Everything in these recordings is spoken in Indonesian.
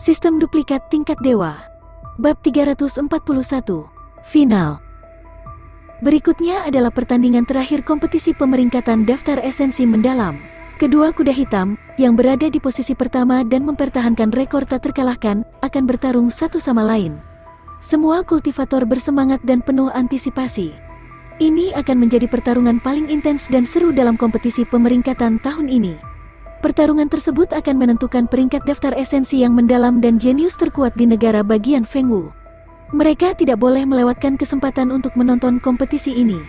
Sistem duplikat tingkat dewa. Bab 341. Final. Berikutnya adalah pertandingan terakhir kompetisi pemeringkatan daftar esensi mendalam. Kedua kuda hitam, yang berada di posisi pertama dan mempertahankan rekor tak terkalahkan, akan bertarung satu sama lain. Semua kultivator bersemangat dan penuh antisipasi. Ini akan menjadi pertarungan paling intens dan seru dalam kompetisi pemeringkatan tahun ini. Pertarungan tersebut akan menentukan peringkat daftar esensi yang mendalam dan jenius terkuat di negara bagian Fengwu. Mereka tidak boleh melewatkan kesempatan untuk menonton kompetisi ini.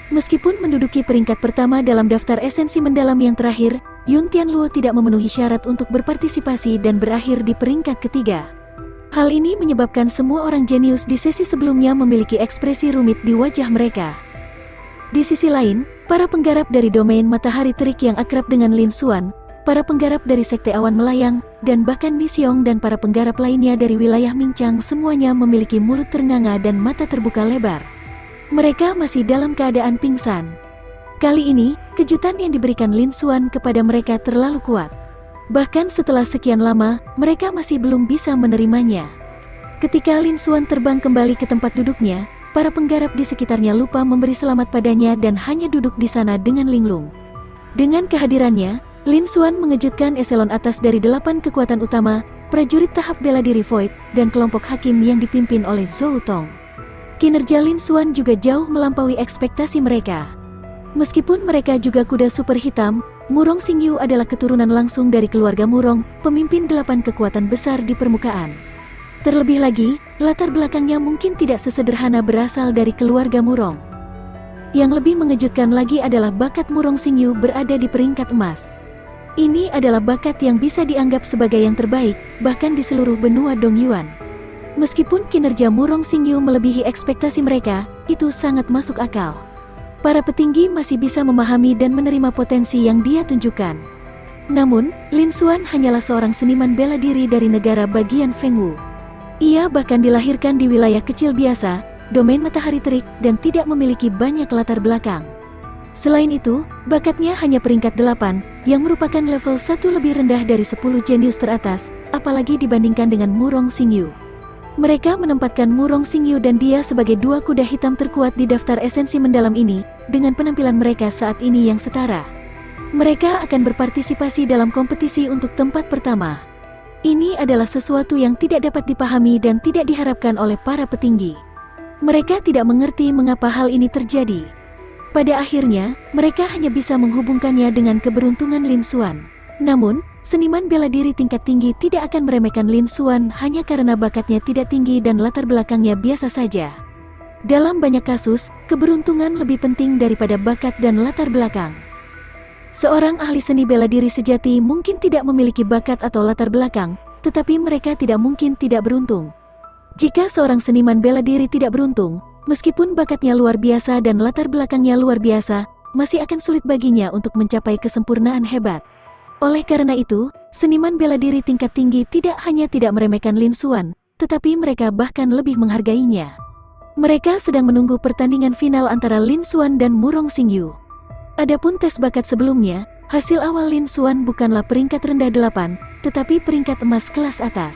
Meskipun menduduki peringkat pertama dalam daftar esensi mendalam yang terakhir, Yun Tianluo tidak memenuhi syarat untuk berpartisipasi dan berakhir di peringkat ketiga. Hal ini menyebabkan semua orang jenius di sesi sebelumnya memiliki ekspresi rumit di wajah mereka. Di sisi lain, para penggarap dari domain matahari terik yang akrab dengan Lin Xuan, para penggarap dari Sekte Awan Melayang, dan bahkan Ni Xiong dan para penggarap lainnya dari wilayah Mingchang semuanya memiliki mulut ternganga dan mata terbuka lebar. Mereka masih dalam keadaan pingsan. Kali ini, kejutan yang diberikan Lin Xuan kepada mereka terlalu kuat. Bahkan setelah sekian lama, mereka masih belum bisa menerimanya. Ketika Lin Xuan terbang kembali ke tempat duduknya, para penggarap di sekitarnya lupa memberi selamat padanya dan hanya duduk di sana dengan linglung. Dengan kehadirannya, Lin Xuan mengejutkan eselon atas dari 8 kekuatan utama, prajurit tahap bela diri Void, dan kelompok hakim yang dipimpin oleh Zhou Tong. Kinerja Lin Xuan juga jauh melampaui ekspektasi mereka. Meskipun mereka juga kuda super hitam, Murong Xingyu adalah keturunan langsung dari keluarga Murong, pemimpin 8 kekuatan besar di permukaan. Terlebih lagi, latar belakangnya mungkin tidak sesederhana berasal dari keluarga Murong. Yang lebih mengejutkan lagi adalah bakat Murong Xingyu berada di peringkat emas. Ini adalah bakat yang bisa dianggap sebagai yang terbaik, bahkan di seluruh benua Dongyuan. Meskipun kinerja Murong Xingyu melebihi ekspektasi mereka, itu sangat masuk akal. Para petinggi masih bisa memahami dan menerima potensi yang dia tunjukkan. Namun, Lin Xuan hanyalah seorang seniman bela diri dari negara bagian Fengwu. Ia bahkan dilahirkan di wilayah kecil biasa, domain matahari terik, dan tidak memiliki banyak latar belakang. Selain itu, bakatnya hanya peringkat 8, yang merupakan level 1 lebih rendah dari 10 jenius teratas, apalagi dibandingkan dengan Murong Xingyu. Mereka menempatkan Murong Xingyu dan dia sebagai dua kuda hitam terkuat di daftar esensi mendalam ini, dengan penampilan mereka saat ini yang setara. Mereka akan berpartisipasi dalam kompetisi untuk tempat pertama. Ini adalah sesuatu yang tidak dapat dipahami dan tidak diharapkan oleh para petinggi. Mereka tidak mengerti mengapa hal ini terjadi. Pada akhirnya, mereka hanya bisa menghubungkannya dengan keberuntungan Lin Xuan. Namun, seniman bela diri tingkat tinggi tidak akan meremehkan Lin Xuan hanya karena bakatnya tidak tinggi dan latar belakangnya biasa saja. Dalam banyak kasus, keberuntungan lebih penting daripada bakat dan latar belakang. Seorang ahli seni bela diri sejati mungkin tidak memiliki bakat atau latar belakang, tetapi mereka tidak mungkin tidak beruntung. Jika seorang seniman bela diri tidak beruntung, meskipun bakatnya luar biasa dan latar belakangnya luar biasa, masih akan sulit baginya untuk mencapai kesempurnaan hebat. Oleh karena itu, seniman bela diri tingkat tinggi tidak hanya tidak meremehkan Lin Xuan, tetapi mereka bahkan lebih menghargainya. Mereka sedang menunggu pertandingan final antara Lin Xuan dan Murong Xingyu. Adapun tes bakat sebelumnya, hasil awal Lin Xuan bukanlah peringkat rendah 8, tetapi peringkat emas kelas atas.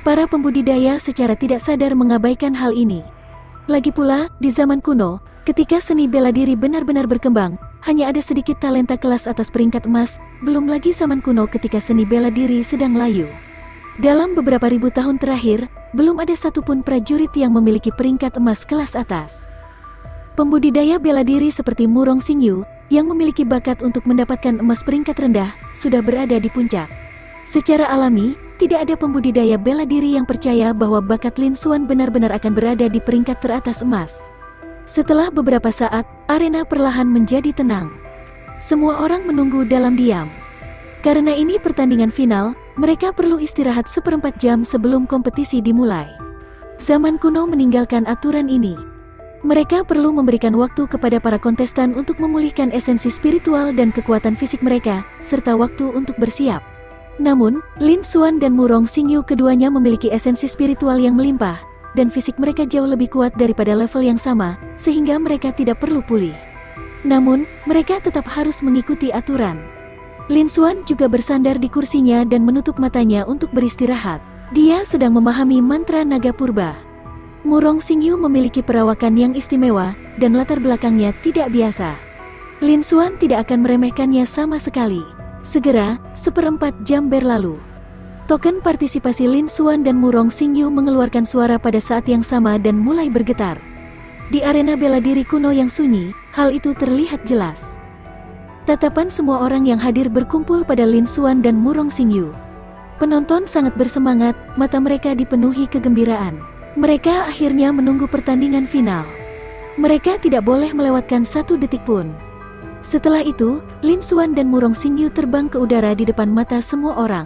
Para pembudidaya secara tidak sadar mengabaikan hal ini. Lagi pula, di zaman kuno, ketika seni bela diri benar-benar berkembang, hanya ada sedikit talenta kelas atas peringkat emas, belum lagi zaman kuno ketika seni bela diri sedang layu. Dalam beberapa ribu tahun terakhir, belum ada satupun prajurit yang memiliki peringkat emas kelas atas. Pembudidaya bela diri seperti Murong Xingyu, yang memiliki bakat untuk mendapatkan emas peringkat rendah, sudah berada di puncak. Secara alami, tidak ada pembudidaya bela diri yang percaya bahwa bakat Lin Xuan benar-benar akan berada di peringkat teratas emas. Setelah beberapa saat, arena perlahan menjadi tenang. Semua orang menunggu dalam diam. Karena ini pertandingan final, mereka perlu istirahat 1/4 jam sebelum kompetisi dimulai. Zaman kuno meninggalkan aturan ini. Mereka perlu memberikan waktu kepada para kontestan untuk memulihkan esensi spiritual dan kekuatan fisik mereka, serta waktu untuk bersiap. Namun, Lin Xuan dan Murong Xingyu keduanya memiliki esensi spiritual yang melimpah, dan fisik mereka jauh lebih kuat daripada level yang sama, sehingga mereka tidak perlu pulih. Namun, mereka tetap harus mengikuti aturan. Lin Xuan juga bersandar di kursinya dan menutup matanya untuk beristirahat. Dia sedang memahami mantra naga purba. Murong Xingyu memiliki perawakan yang istimewa dan latar belakangnya tidak biasa. Lin Xuan tidak akan meremehkannya sama sekali. Segera, 1/4 jam berlalu. Token partisipasi Lin Xuan dan Murong Xingyu mengeluarkan suara pada saat yang sama dan mulai bergetar. Di arena bela diri kuno yang sunyi, hal itu terlihat jelas. Tatapan semua orang yang hadir berkumpul pada Lin Xuan dan Murong Xingyu. Penonton sangat bersemangat, mata mereka dipenuhi kegembiraan. Mereka akhirnya menunggu pertandingan final. Mereka tidak boleh melewatkan 1 detik pun. Setelah itu, Lin Xuan dan Murong Xingyu terbang ke udara di depan mata semua orang.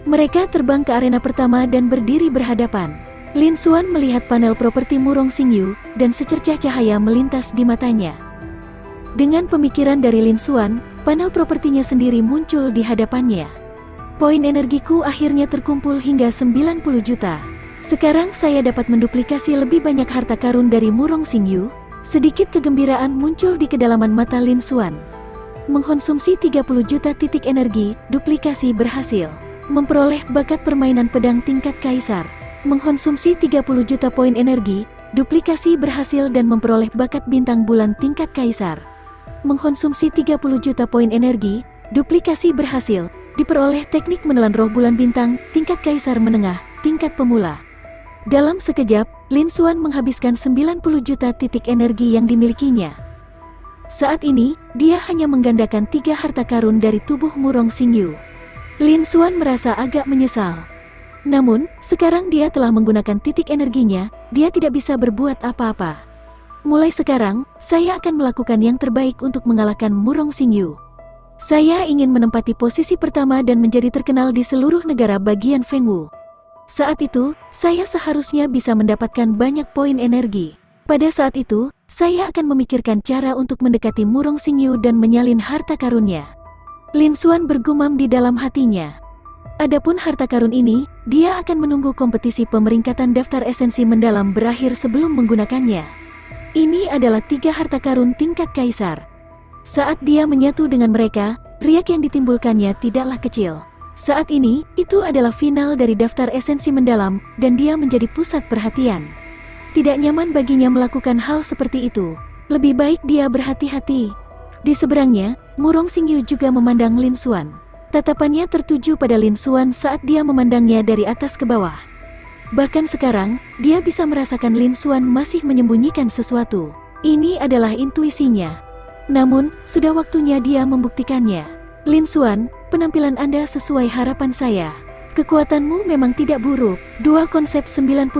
Mereka terbang ke arena pertama dan berdiri berhadapan. Lin Xuan melihat panel properti Murong Xingyu, dan secercah cahaya melintas di matanya. Dengan pemikiran dari Lin Xuan, panel propertinya sendiri muncul di hadapannya. Poin energiku akhirnya terkumpul hingga 90 juta. Sekarang saya dapat menduplikasi lebih banyak harta karun dari Murong Xingyu. Sedikit kegembiraan muncul di kedalaman mata Lin Xuan. Mengkonsumsi 30 juta titik energi, duplikasi berhasil. Memperoleh bakat permainan pedang tingkat kaisar. Mengkonsumsi 30 juta poin energi, duplikasi berhasil dan memperoleh bakat bintang bulan tingkat kaisar. Mengkonsumsi 30 juta poin energi, duplikasi berhasil. Diperoleh teknik menelan roh bulan bintang, tingkat kaisar menengah, tingkat pemula. Dalam sekejap, Lin Xuan menghabiskan 90 juta titik energi yang dimilikinya. Saat ini, dia hanya menggandakan 3 harta karun dari tubuh Murong Xingyu. Lin Xuan merasa agak menyesal. Namun, sekarang dia telah menggunakan titik energinya, dia tidak bisa berbuat apa-apa. Mulai sekarang, saya akan melakukan yang terbaik untuk mengalahkan Murong Xingyu. Saya ingin menempati posisi pertama dan menjadi terkenal di seluruh negara bagian Fengwu. Saat itu, saya seharusnya bisa mendapatkan banyak poin energi. Pada saat itu, saya akan memikirkan cara untuk mendekati Murong Xingyu dan menyalin harta karunnya. Lin Xuan bergumam di dalam hatinya. Adapun harta karun ini, dia akan menunggu kompetisi pemeringkatan daftar esensi mendalam berakhir sebelum menggunakannya. Ini adalah 3 harta karun tingkat kaisar. Saat dia menyatu dengan mereka, riak yang ditimbulkannya tidaklah kecil. Saat ini, itu adalah final dari daftar esensi mendalam, dan dia menjadi pusat perhatian. Tidak nyaman baginya melakukan hal seperti itu. Lebih baik dia berhati-hati. Di seberangnya, Murong Xingyu juga memandang Lin Xuan. Tatapannya tertuju pada Lin Xuan saat dia memandangnya dari atas ke bawah. Bahkan sekarang, dia bisa merasakan Lin Xuan masih menyembunyikan sesuatu. Ini adalah intuisinya. Namun, sudah waktunya dia membuktikannya. Lin Xuan, penampilan Anda sesuai harapan saya. Kekuatanmu memang tidak buruk. 2 konsep 90%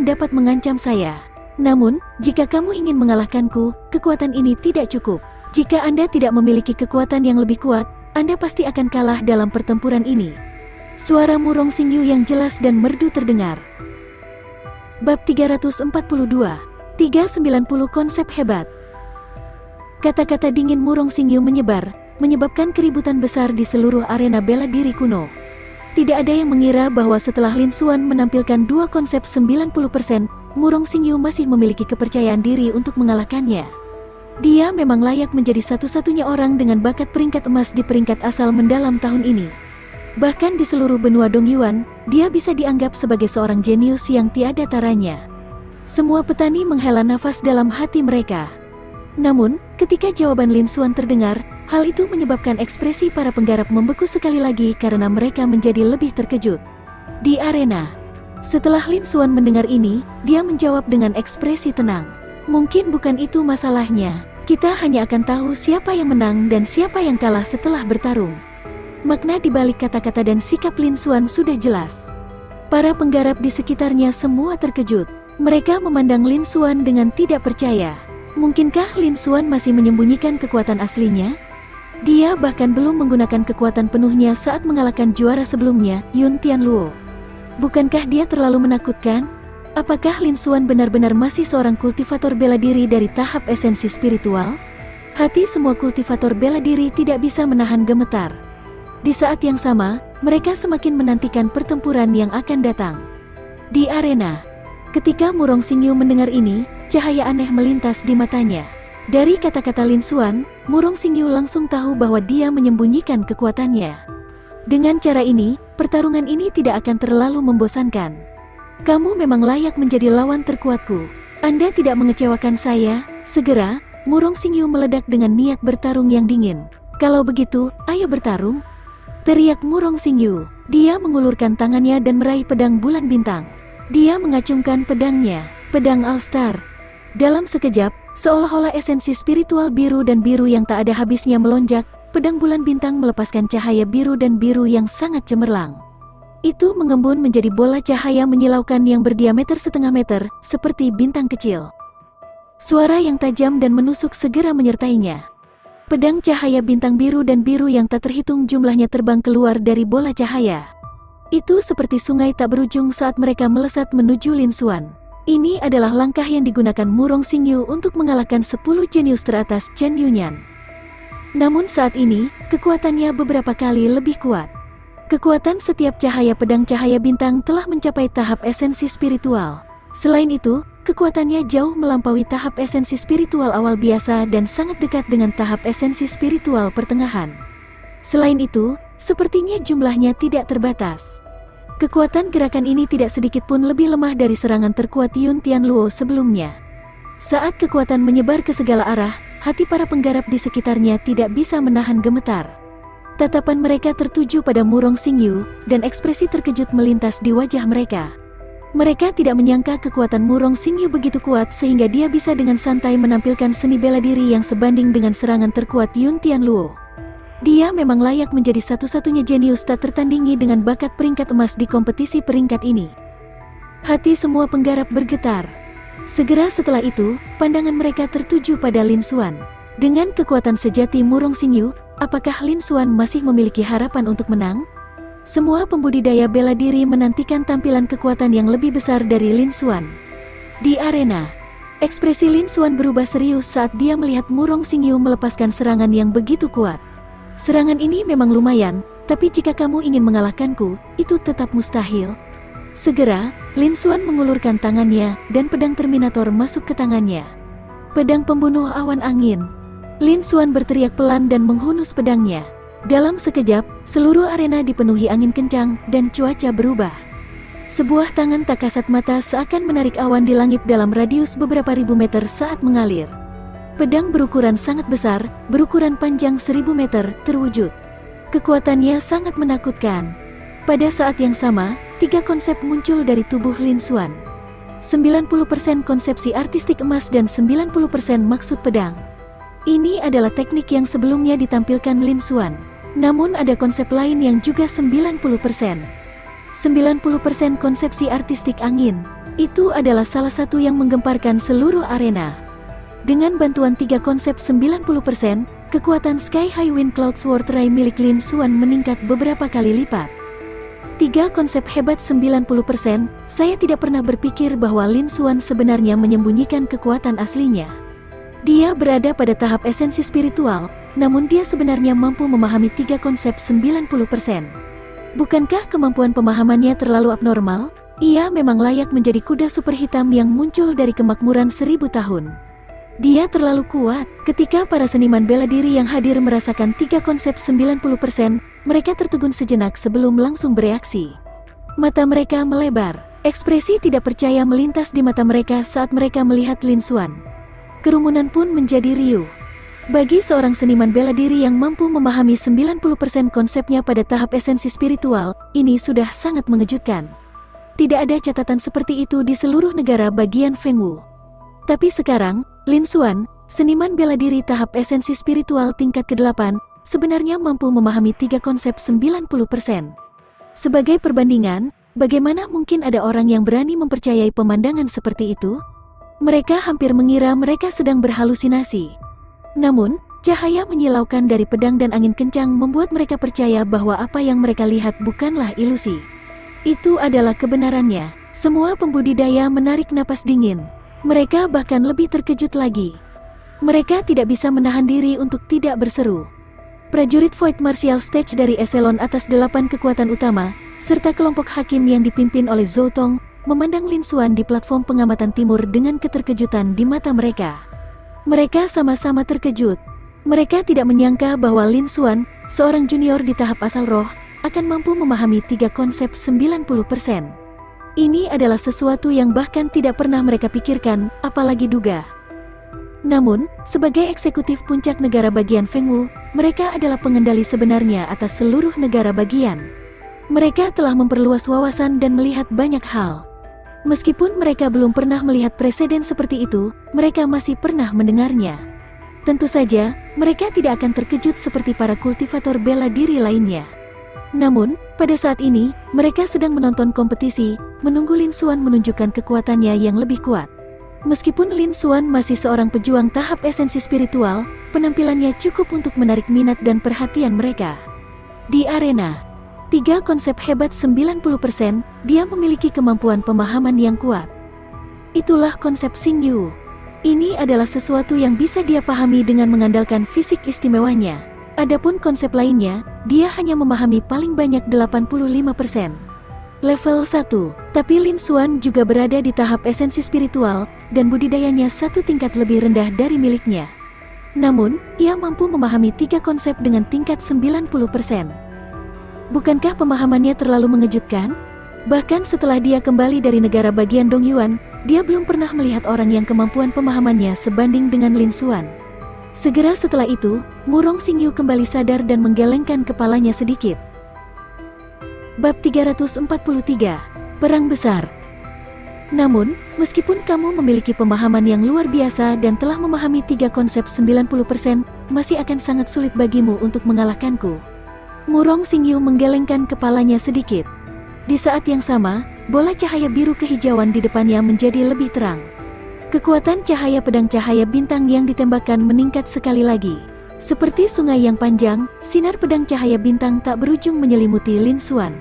dapat mengancam saya. Namun, jika kamu ingin mengalahkanku, kekuatan ini tidak cukup. Jika Anda tidak memiliki kekuatan yang lebih kuat, Anda pasti akan kalah dalam pertempuran ini. Suara Murong Xingyu yang jelas dan merdu terdengar. Bab 342. 390 konsep hebat. Kata-kata dingin Murong Xingyu menyebar, menyebabkan keributan besar di seluruh arena bela diri kuno. Tidak ada yang mengira bahwa setelah Lin Xuan menampilkan 2 konsep 90%, Murong Xingyu masih memiliki kepercayaan diri untuk mengalahkannya. Dia memang layak menjadi satu-satunya orang dengan bakat peringkat emas di peringkat asal mendalam tahun ini. Bahkan di seluruh benua Dongyuan, dia bisa dianggap sebagai seorang jenius yang tiada taranya. Semua petani menghela nafas dalam hati mereka. Namun, ketika jawaban Lin Xuan terdengar, hal itu menyebabkan ekspresi para penggarap membeku sekali lagi karena mereka menjadi lebih terkejut. Di arena, setelah Lin Xuan mendengar ini, dia menjawab dengan ekspresi tenang. Mungkin bukan itu masalahnya, kita hanya akan tahu siapa yang menang dan siapa yang kalah setelah bertarung. Makna di balik kata-kata dan sikap Lin Xuan sudah jelas. Para penggarap di sekitarnya semua terkejut. Mereka memandang Lin Xuan dengan tidak percaya. Mungkinkah Lin Xuan masih menyembunyikan kekuatan aslinya? Dia bahkan belum menggunakan kekuatan penuhnya saat mengalahkan juara sebelumnya, Yun Tianluo. Bukankah dia terlalu menakutkan? Apakah Lin Xuan benar-benar masih seorang kultivator bela diri dari tahap esensi spiritual? Hati semua kultivator bela diri tidak bisa menahan gemetar. Di saat yang sama, mereka semakin menantikan pertempuran yang akan datang. Di arena, ketika Murong Xingyu mendengar ini, cahaya aneh melintas di matanya. Dari kata-kata Lin Xuan, Murong Xingyu langsung tahu bahwa dia menyembunyikan kekuatannya. Dengan cara ini, pertarungan ini tidak akan terlalu membosankan. Kamu memang layak menjadi lawan terkuatku. Anda tidak mengecewakan saya." Segera, Murong Xingyu meledak dengan niat bertarung yang dingin. "Kalau begitu, ayo bertarung," teriak Murong Xingyu. Dia mengulurkan tangannya dan meraih pedang bulan bintang. Dia mengacungkan pedangnya, pedang All-Star. Dalam sekejap, seolah-olah esensi spiritual biru dan biru yang tak ada habisnya melonjak, pedang bulan bintang melepaskan cahaya biru dan biru yang sangat cemerlang. Itu mengembun menjadi bola cahaya menyilaukan yang berdiameter setengah meter, seperti bintang kecil. Suara yang tajam dan menusuk segera menyertainya. Pedang cahaya bintang biru dan biru yang tak terhitung jumlahnya terbang keluar dari bola cahaya. Itu seperti sungai tak berujung saat mereka melesat menuju Lin Xuan. Ini adalah langkah yang digunakan Murong Xingyu untuk mengalahkan 10 jenius teratas Chen Yunyan. Namun saat ini, kekuatannya beberapa kali lebih kuat. Kekuatan setiap cahaya pedang cahaya bintang telah mencapai tahap esensi spiritual. Selain itu, kekuatannya jauh melampaui tahap esensi spiritual awal biasa dan sangat dekat dengan tahap esensi spiritual pertengahan. Selain itu, sepertinya jumlahnya tidak terbatas. Kekuatan gerakan ini tidak sedikit pun lebih lemah dari serangan terkuat Yun Tianluo sebelumnya. Saat kekuatan menyebar ke segala arah, hati para penggarap di sekitarnya tidak bisa menahan gemetar. Tatapan mereka tertuju pada Murong Xingyu, dan ekspresi terkejut melintas di wajah mereka. Mereka tidak menyangka kekuatan Murong Xingyu begitu kuat sehingga dia bisa dengan santai menampilkan seni bela diri yang sebanding dengan serangan terkuat Yun Tianluo. Dia memang layak menjadi satu-satunya jenius tak tertandingi dengan bakat peringkat emas di kompetisi peringkat ini. Hati semua penggarap bergetar. Segera setelah itu, pandangan mereka tertuju pada Lin Xuan. Dengan kekuatan sejati Murong Xingyu, apakah Lin Xuan masih memiliki harapan untuk menang? Semua pembudidaya bela diri menantikan tampilan kekuatan yang lebih besar dari Lin Xuan. Di arena, ekspresi Lin Xuan berubah serius saat dia melihat Murong Xingyu melepaskan serangan yang begitu kuat. "Serangan ini memang lumayan, tapi jika kamu ingin mengalahkanku, itu tetap mustahil." Segera, Lin Xuan mengulurkan tangannya, dan pedang Terminator masuk ke tangannya. Pedang pembunuh awan angin. Lin Xuan berteriak pelan dan menghunus pedangnya. Dalam sekejap, seluruh arena dipenuhi angin kencang dan cuaca berubah. Sebuah tangan tak kasat mata seakan menarik awan di langit dalam radius beberapa ribu meter saat mengalir. Pedang berukuran sangat besar, berukuran panjang 1000 meter, terwujud. Kekuatannya sangat menakutkan. Pada saat yang sama, 3 konsep muncul dari tubuh Lin Xuan. 90% konsepsi artistik emas dan 90% maksud pedang. Ini adalah teknik yang sebelumnya ditampilkan Lin Xuan. Namun ada konsep lain yang juga 90%. 90% konsepsi artistik angin. Itu adalah salah satu yang menggemparkan seluruh arena. Dengan bantuan 3 konsep 90%, kekuatan Sky High Wind Cloud Sword Ray milik Lin Xuan meningkat beberapa kali lipat. 3 konsep hebat 90%, saya tidak pernah berpikir bahwa Lin Xuan sebenarnya menyembunyikan kekuatan aslinya. Dia berada pada tahap esensi spiritual, namun dia sebenarnya mampu memahami 3 konsep 90%. Bukankah kemampuan pemahamannya terlalu abnormal? Ia memang layak menjadi kuda super hitam yang muncul dari kemakmuran 1000 tahun. Dia terlalu kuat. Ketika para seniman bela diri yang hadir merasakan 3 konsep 90%, mereka tertegun sejenak sebelum langsung bereaksi. Mata mereka melebar. Ekspresi tidak percaya melintas di mata mereka saat mereka melihat Lin Xuan. Kerumunan pun menjadi riuh. Bagi seorang seniman bela diri yang mampu memahami 90% konsepnya pada tahap esensi spiritual, ini sudah sangat mengejutkan. Tidak ada catatan seperti itu di seluruh negara bagian Fengwu. Tapi sekarang, Lin Xuan, seniman bela diri tahap esensi spiritual tingkat ke-8, sebenarnya mampu memahami 3 konsep 90%. Sebagai perbandingan, bagaimana mungkin ada orang yang berani mempercayai pemandangan seperti itu? Mereka hampir mengira mereka sedang berhalusinasi. Namun, cahaya menyilaukan dari pedang dan angin kencang membuat mereka percaya bahwa apa yang mereka lihat bukanlah ilusi. Itu adalah kebenarannya. Semua pembudidaya menarik napas dingin. Mereka bahkan lebih terkejut lagi. Mereka tidak bisa menahan diri untuk tidak berseru. Prajurit Void Martial Stage dari eselon atas 8 kekuatan utama, serta kelompok hakim yang dipimpin oleh Zhou Tong, memandang Lin Xuan di platform pengamatan timur dengan keterkejutan di mata mereka. Mereka sama-sama terkejut. Mereka tidak menyangka bahwa Lin Xuan, seorang junior di tahap asal roh, akan mampu memahami 3 konsep 90%. Ini adalah sesuatu yang bahkan tidak pernah mereka pikirkan, apalagi duga. Namun, sebagai eksekutif puncak negara bagian Fengwu, mereka adalah pengendali sebenarnya atas seluruh negara bagian. Mereka telah memperluas wawasan dan melihat banyak hal. Meskipun mereka belum pernah melihat preseden seperti itu, mereka masih pernah mendengarnya. Tentu saja, mereka tidak akan terkejut seperti para kultivator bela diri lainnya. Namun, pada saat ini, mereka sedang menonton kompetisi, menunggu Lin Xuan menunjukkan kekuatannya yang lebih kuat. Meskipun Lin Xuan masih seorang pejuang tahap esensi spiritual, penampilannya cukup untuk menarik minat dan perhatian mereka. Di arena 3 konsep hebat 90%, dia memiliki kemampuan pemahaman yang kuat. Itulah konsep Xing Yu. Ini adalah sesuatu yang bisa dia pahami dengan mengandalkan fisik istimewanya. Adapun konsep lainnya, dia hanya memahami paling banyak 85%. Level 1, tapi Lin Xuan juga berada di tahap esensi spiritual, dan budidayanya satu tingkat lebih rendah dari miliknya. Namun, ia mampu memahami 3 konsep dengan tingkat 90%. Bukankah pemahamannya terlalu mengejutkan? Bahkan setelah dia kembali dari negara bagian Dongyuan, dia belum pernah melihat orang yang kemampuan pemahamannya sebanding dengan Lin Xuan. Segera setelah itu, Murong Xingyu kembali sadar dan menggelengkan kepalanya sedikit. Bab 343, Perang Besar. Namun, meskipun kamu memiliki pemahaman yang luar biasa dan telah memahami 3 konsep 90%, masih akan sangat sulit bagimu untuk mengalahkanku. Murong Xingyu menggelengkan kepalanya sedikit. Di saat yang sama, bola cahaya biru kehijauan di depannya menjadi lebih terang. Kekuatan cahaya pedang cahaya bintang yang ditembakkan meningkat sekali lagi. Seperti sungai yang panjang, sinar pedang cahaya bintang tak berujung menyelimuti Lin Xuan.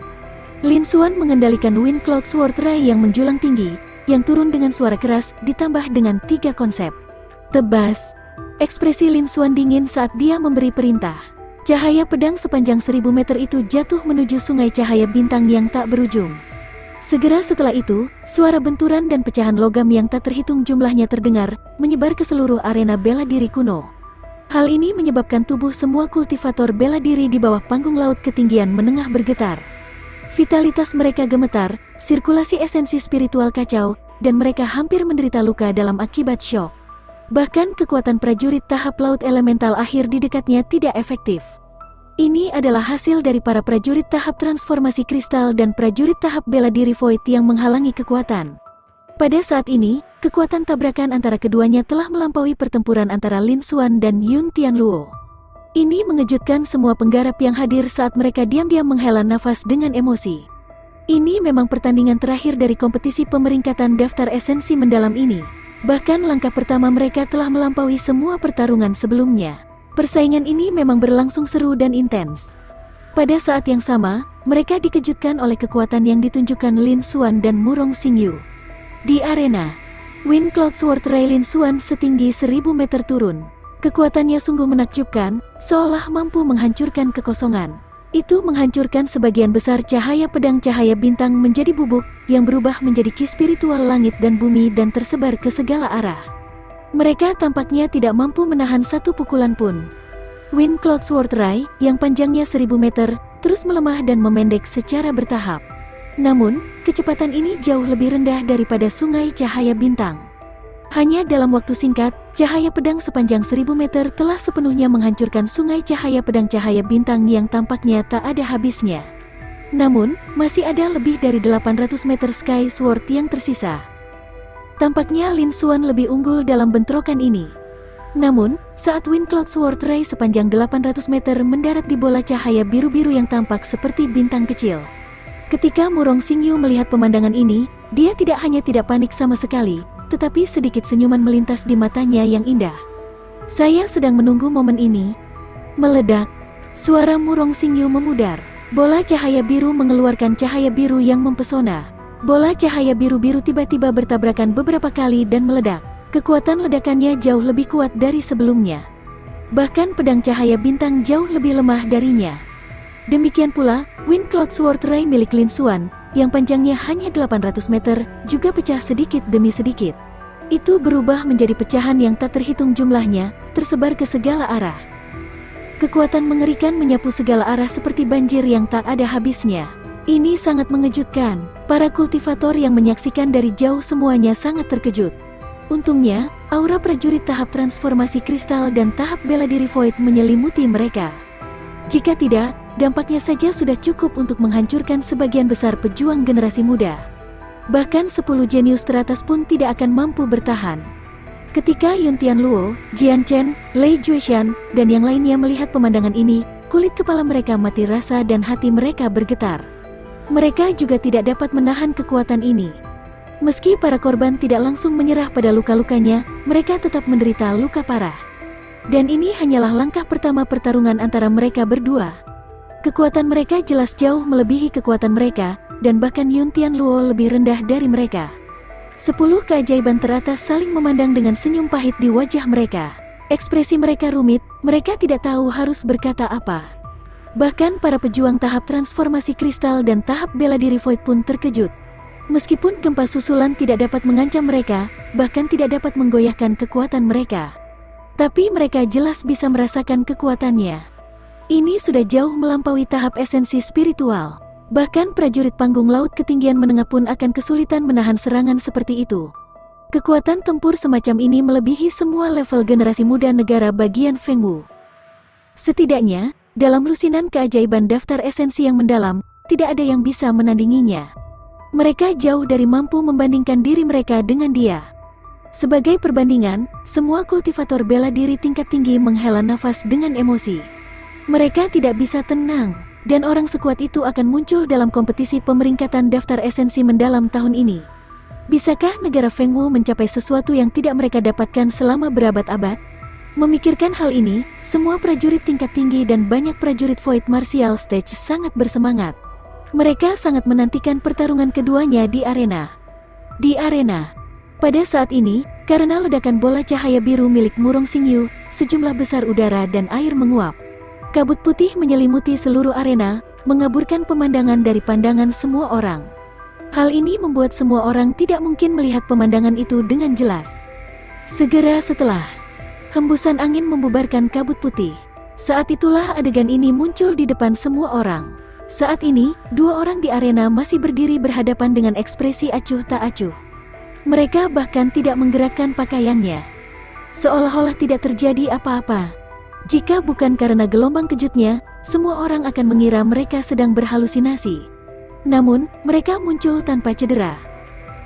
Lin Xuan mengendalikan Wind Cloud Sword Ray yang menjulang tinggi, yang turun dengan suara keras, ditambah dengan 3 konsep. Tebas. Ekspresi Lin Xuan dingin saat dia memberi perintah. Cahaya pedang sepanjang 1000 meter itu jatuh menuju sungai cahaya bintang yang tak berujung. Segera setelah itu, suara benturan dan pecahan logam yang tak terhitung jumlahnya terdengar, menyebar ke seluruh arena bela diri kuno. Hal ini menyebabkan tubuh semua kultivator bela diri di bawah panggung laut ketinggian menengah bergetar. Vitalitas mereka gemetar, sirkulasi esensi spiritual kacau, dan mereka hampir menderita luka dalam akibat syok. Bahkan kekuatan prajurit tahap laut elemental akhir di dekatnya tidak efektif. Ini adalah hasil dari para prajurit tahap transformasi kristal dan prajurit tahap bela diri void yang menghalangi kekuatan. Pada saat ini, kekuatan tabrakan antara keduanya telah melampaui pertempuran antara Lin Xuan dan Yun Tianluo. Ini mengejutkan semua penggarap yang hadir saat mereka diam-diam menghela nafas dengan emosi. Ini memang pertandingan terakhir dari kompetisi pemeringkatan daftar esensi mendalam ini. Bahkan langkah pertama mereka telah melampaui semua pertarungan sebelumnya. Persaingan ini memang berlangsung seru dan intens. Pada saat yang sama, mereka dikejutkan oleh kekuatan yang ditunjukkan Lin Xuan dan Murong Xingyu. Di arena, Wind Cloud Sword Ray Lin Xuan setinggi 1000 meter turun. Kekuatannya sungguh menakjubkan, seolah mampu menghancurkan kekosongan. Itu menghancurkan sebagian besar cahaya pedang cahaya bintang menjadi bubuk, yang berubah menjadi ki spiritual langit dan bumi dan tersebar ke segala arah. Mereka tampaknya tidak mampu menahan satu pukulan pun. Wind Cloud Sword Ray, yang panjangnya 1000 meter, terus melemah dan memendek secara bertahap. Namun, kecepatan ini jauh lebih rendah daripada sungai cahaya bintang. Hanya dalam waktu singkat, cahaya pedang sepanjang 1000 meter telah sepenuhnya menghancurkan sungai cahaya pedang cahaya bintang yang tampaknya tak ada habisnya. Namun, masih ada lebih dari 800 meter Sky Sword yang tersisa. Tampaknya Lin Xuan lebih unggul dalam bentrokan ini. Namun, saat Wind Cloud Sword Ray sepanjang 800 meter mendarat di bola cahaya biru-biru yang tampak seperti bintang kecil. Ketika Murong Xingyu melihat pemandangan ini, dia tidak hanya tidak panik sama sekali, tetapi sedikit senyuman melintas di matanya yang indah. Saya sedang menunggu momen ini. Meledak. Suara Murong Xingyu memudar. Bola cahaya biru mengeluarkan cahaya biru yang mempesona. Bola cahaya biru-biru tiba-tiba bertabrakan beberapa kali dan meledak. Kekuatan ledakannya jauh lebih kuat dari sebelumnya. Bahkan pedang cahaya bintang jauh lebih lemah darinya. Demikian pula, Wind Cloud Sword Ray milik Lin Xuan, yang panjangnya hanya 800 meter, juga pecah sedikit demi sedikit. Itu berubah menjadi pecahan yang tak terhitung jumlahnya, tersebar ke segala arah. Kekuatan mengerikan menyapu segala arah seperti banjir yang tak ada habisnya. Ini sangat mengejutkan. Para kultivator yang menyaksikan dari jauh semuanya sangat terkejut. Untungnya, aura prajurit tahap transformasi kristal dan tahap bela diri void menyelimuti mereka. Jika tidak, dampaknya saja sudah cukup untuk menghancurkan sebagian besar pejuang generasi muda. Bahkan 10 jenius teratas pun tidak akan mampu bertahan. Ketika Yun Tianluo, Jian Chen, Lei Jueshan, dan yang lainnya melihat pemandangan ini, kulit kepala mereka mati rasa dan hati mereka bergetar. Mereka juga tidak dapat menahan kekuatan ini. Meski para korban tidak langsung menyerah pada luka-lukanya, mereka tetap menderita luka parah. Dan ini hanyalah langkah pertama pertarungan antara mereka berdua. Kekuatan mereka jelas jauh melebihi kekuatan mereka, dan bahkan Yun Tianluo lebih rendah dari mereka. 10 keajaiban teratas saling memandang dengan senyum pahit di wajah mereka. Ekspresi mereka rumit, mereka tidak tahu harus berkata apa. Bahkan para pejuang tahap transformasi kristal dan tahap bela diri void pun terkejut. Meskipun gempa susulan tidak dapat mengancam mereka, bahkan tidak dapat menggoyahkan kekuatan mereka. Tapi mereka jelas bisa merasakan kekuatannya. Ini sudah jauh melampaui tahap esensi spiritual. Bahkan prajurit panggung laut ketinggian menengah pun akan kesulitan menahan serangan seperti itu. Kekuatan tempur semacam ini melebihi semua level generasi muda negara bagian Fengwu. Setidaknya, dalam lusinan keajaiban daftar esensi yang mendalam, tidak ada yang bisa menandinginya. Mereka jauh dari mampu membandingkan diri mereka dengan dia. Sebagai perbandingan, semua kultivator bela diri tingkat tinggi menghela nafas dengan emosi. Mereka tidak bisa tenang. Dan orang sekuat itu akan muncul dalam kompetisi pemeringkatan daftar esensi mendalam tahun ini. Bisakah negara Fengwu mencapai sesuatu yang tidak mereka dapatkan selama berabad-abad? Memikirkan hal ini, semua prajurit tingkat tinggi dan banyak prajurit Void Martial Stage sangat bersemangat. Mereka sangat menantikan pertarungan keduanya di arena. Pada saat ini, karena ledakan bola cahaya biru milik Murong Xingyu, sejumlah besar udara dan air menguap. Kabut putih menyelimuti seluruh arena, mengaburkan pemandangan dari pandangan semua orang. Hal ini membuat semua orang tidak mungkin melihat pemandangan itu dengan jelas. Segera setelah, hembusan angin membubarkan kabut putih. Saat itulah adegan ini muncul di depan semua orang. Saat ini, 2 orang di arena masih berdiri berhadapan dengan ekspresi acuh tak acuh. Mereka bahkan tidak menggerakkan pakaiannya. Seolah-olah tidak terjadi apa-apa. Jika bukan karena gelombang kejutnya, semua orang akan mengira mereka sedang berhalusinasi. Namun, mereka muncul tanpa cedera.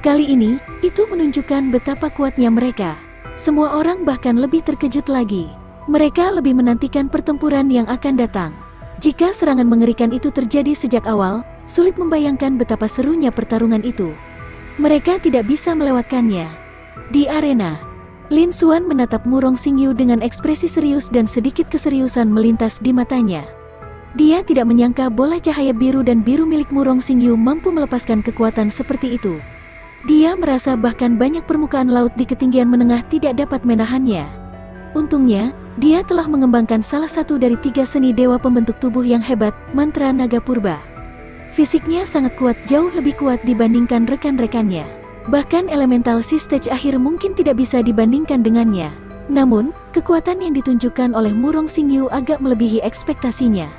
Kali ini, itu menunjukkan betapa kuatnya mereka. Semua orang bahkan lebih terkejut lagi. Mereka lebih menantikan pertempuran yang akan datang. Jika serangan mengerikan itu terjadi sejak awal, sulit membayangkan betapa serunya pertarungan itu. Mereka tidak bisa melewatkannya. Di arena, Lin Xuan menatap Murong Xingyu dengan ekspresi serius dan sedikit keseriusan melintas di matanya. Dia tidak menyangka bola cahaya biru dan biru milik Murong Xingyu mampu melepaskan kekuatan seperti itu. Dia merasa bahkan banyak permukaan laut di ketinggian menengah tidak dapat menahannya. Untungnya, dia telah mengembangkan salah satu dari 3 seni dewa pembentuk tubuh yang hebat, mantra naga purba. Fisiknya sangat kuat, jauh lebih kuat dibandingkan rekan-rekannya. Bahkan elemental si stage akhir mungkin tidak bisa dibandingkan dengannya. Namun, kekuatan yang ditunjukkan oleh Murong Xingyu agak melebihi ekspektasinya.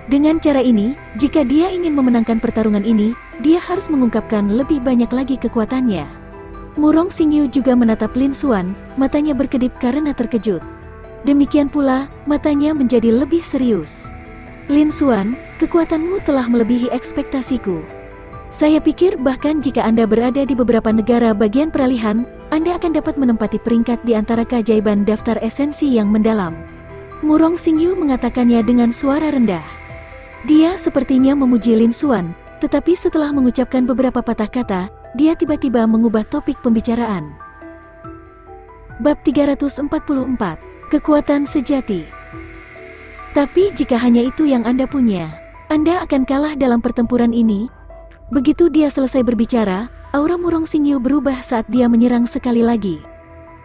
Dengan cara ini, jika dia ingin memenangkan pertarungan ini, dia harus mengungkapkan lebih banyak lagi kekuatannya. Murong Xingyu juga menatap Lin Xuan, matanya berkedip karena terkejut. Demikian pula, matanya menjadi lebih serius. Lin Xuan, kekuatanmu telah melebihi ekspektasiku. Saya pikir bahkan jika Anda berada di beberapa negara bagian peralihan, Anda akan dapat menempati peringkat di antara keajaiban daftar esensi yang mendalam. Murong Xingyu mengatakannya dengan suara rendah. Dia sepertinya memuji Lin Xuan, tetapi setelah mengucapkan beberapa patah kata, dia tiba-tiba mengubah topik pembicaraan. Bab 344, Kekuatan Sejati. Tapi jika hanya itu yang Anda punya, Anda akan kalah dalam pertempuran ini. Begitu dia selesai berbicara, aura Murong Xingyu berubah saat dia menyerang sekali lagi.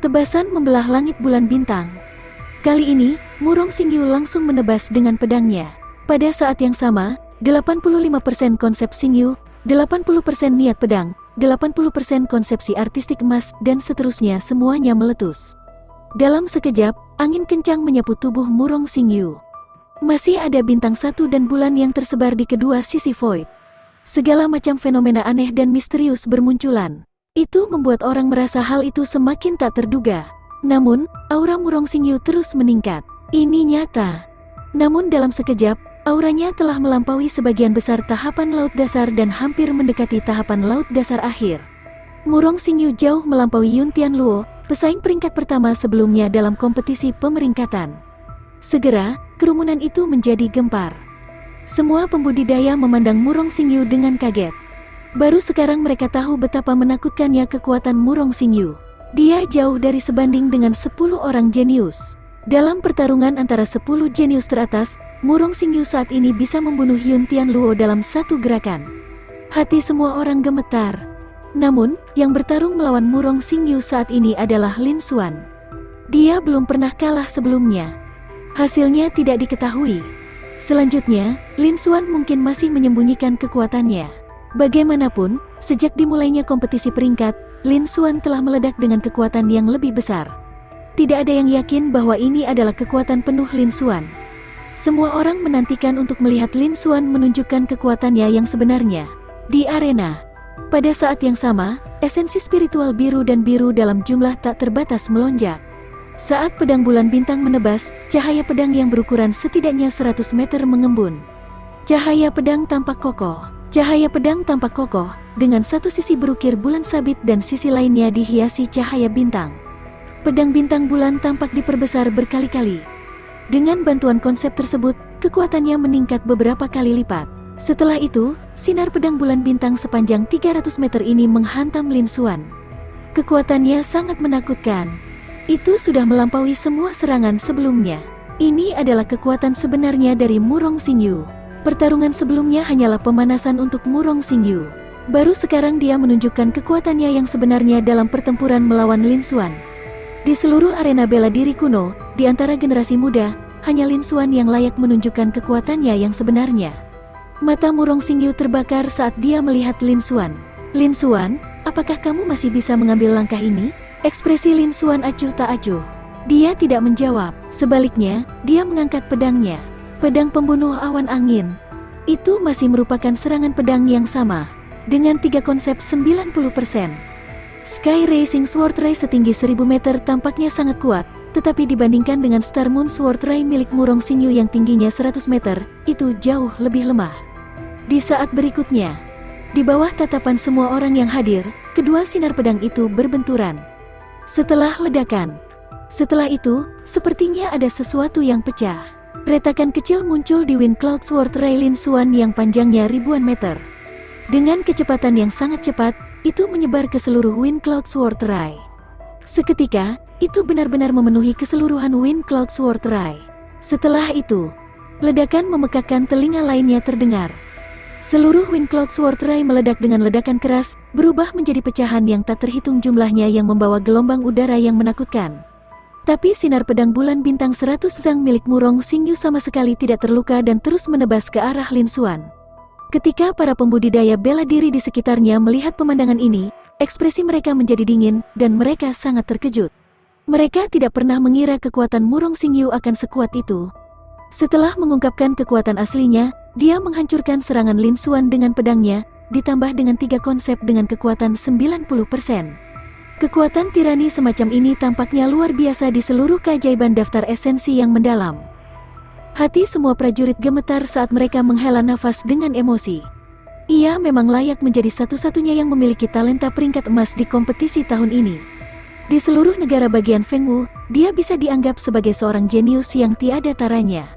Tebasan membelah langit bulan bintang. Kali ini, Murong Xingyu langsung menebas dengan pedangnya. Pada saat yang sama, 85% konsep Xingyu, 80% niat pedang, 80% konsepsi artistik emas, dan seterusnya semuanya meletus. Dalam sekejap, angin kencang menyapu tubuh Murong Xingyu. Masih ada bintang satu dan bulan yang tersebar di kedua sisi void. Segala macam fenomena aneh dan misterius bermunculan. Itu membuat orang merasa hal itu semakin tak terduga. Namun, aura Murong Xingyu terus meningkat. Ini nyata. Namun dalam sekejap, auranya telah melampaui sebagian besar tahapan laut dasar dan hampir mendekati tahapan laut dasar akhir. Murong Xingyu jauh melampaui Yun Tianluo, pesaing peringkat pertama sebelumnya dalam kompetisi pemeringkatan. Segera, kerumunan itu menjadi gempar. Semua pembudidaya memandang Murong Xingyu dengan kaget. Baru sekarang mereka tahu betapa menakutkannya kekuatan Murong Xingyu. Dia jauh dari sebanding dengan 10 orang jenius. Dalam pertarungan antara 10 jenius teratas, Murong Xingyu saat ini bisa membunuh Yun Tianluo dalam satu gerakan. Hati semua orang gemetar. Namun, yang bertarung melawan Murong Xingyu saat ini adalah Lin Xuan. Dia belum pernah kalah sebelumnya. Hasilnya tidak diketahui. Selanjutnya, Lin Xuan mungkin masih menyembunyikan kekuatannya. Bagaimanapun, sejak dimulainya kompetisi peringkat, Lin Xuan telah meledak dengan kekuatan yang lebih besar. Tidak ada yang yakin bahwa ini adalah kekuatan penuh Lin Xuan. Semua orang menantikan untuk melihat Lin Xuan menunjukkan kekuatannya yang sebenarnya di arena. Pada saat yang sama, esensi spiritual biru dan biru dalam jumlah tak terbatas melonjak. Saat pedang bulan bintang menebas, cahaya pedang yang berukuran setidaknya 100 meter mengembun. Cahaya pedang tampak kokoh. Cahaya pedang tampak kokoh, dengan satu sisi berukir bulan sabit dan sisi lainnya dihiasi cahaya bintang. Pedang bintang bulan tampak diperbesar berkali-kali. Dengan bantuan konsep tersebut, kekuatannya meningkat beberapa kali lipat. Setelah itu, sinar pedang bulan bintang sepanjang 300 meter ini menghantam Lin Xuan. Kekuatannya sangat menakutkan. Itu sudah melampaui semua serangan sebelumnya. Ini adalah kekuatan sebenarnya dari Murong Xingyu. Pertarungan sebelumnya hanyalah pemanasan untuk Murong Xingyu. Baru sekarang dia menunjukkan kekuatannya yang sebenarnya dalam pertempuran melawan Lin Xuan. Di seluruh arena bela diri kuno, di antara generasi muda, hanya Lin Xuan yang layak menunjukkan kekuatannya yang sebenarnya. Mata Murong Xingyu terbakar saat dia melihat Lin Xuan. Lin Xuan, apakah kamu masih bisa mengambil langkah ini? Ekspresi Lin Xuan acuh tak acuh. Dia tidak menjawab. Sebaliknya, dia mengangkat pedangnya. Pedang pembunuh awan angin. Itu masih merupakan serangan pedang yang sama. Dengan 3 konsep 90%. Sky Racing Sword Ray setinggi 1000 meter tampaknya sangat kuat. Tetapi dibandingkan dengan Star Moon Sword Ray milik Murong Xingyu yang tingginya 100 meter, itu jauh lebih lemah. Di saat berikutnya, di bawah tatapan semua orang yang hadir, kedua sinar pedang itu berbenturan. Setelah ledakan. Setelah itu, sepertinya ada sesuatu yang pecah. Retakan kecil muncul di Wind Cloud Sword Ray Lin Xuan yang panjangnya ribuan meter. Dengan kecepatan yang sangat cepat, itu menyebar ke seluruh Wind Cloud Sword Ray. Seketika, itu benar-benar memenuhi keseluruhan Wind Cloud Sword Ray. Setelah itu, ledakan memekakkan telinga lainnya terdengar. Seluruh Wind Cloud Sword Ray meledak dengan ledakan keras, berubah menjadi pecahan yang tak terhitung jumlahnya yang membawa gelombang udara yang menakutkan. Tapi sinar pedang bulan bintang 100 Zhang milik Murong Xingyu sama sekali tidak terluka dan terus menebas ke arah Lin Xuan. Ketika para pembudidaya bela diri di sekitarnya melihat pemandangan ini, ekspresi mereka menjadi dingin dan mereka sangat terkejut. Mereka tidak pernah mengira kekuatan Murong Xingyu akan sekuat itu. Setelah mengungkapkan kekuatan aslinya, dia menghancurkan serangan Lin Xuan dengan pedangnya, ditambah dengan 3 konsep dengan kekuatan 90%. Kekuatan tirani semacam ini tampaknya luar biasa di seluruh keajaiban daftar esensi yang mendalam. Hati semua prajurit gemetar saat mereka menghela nafas dengan emosi. Ia memang layak menjadi satu-satunya yang memiliki talenta peringkat emas di kompetisi tahun ini. Di seluruh negara bagian Fengwu, dia bisa dianggap sebagai seorang jenius yang tiada taranya.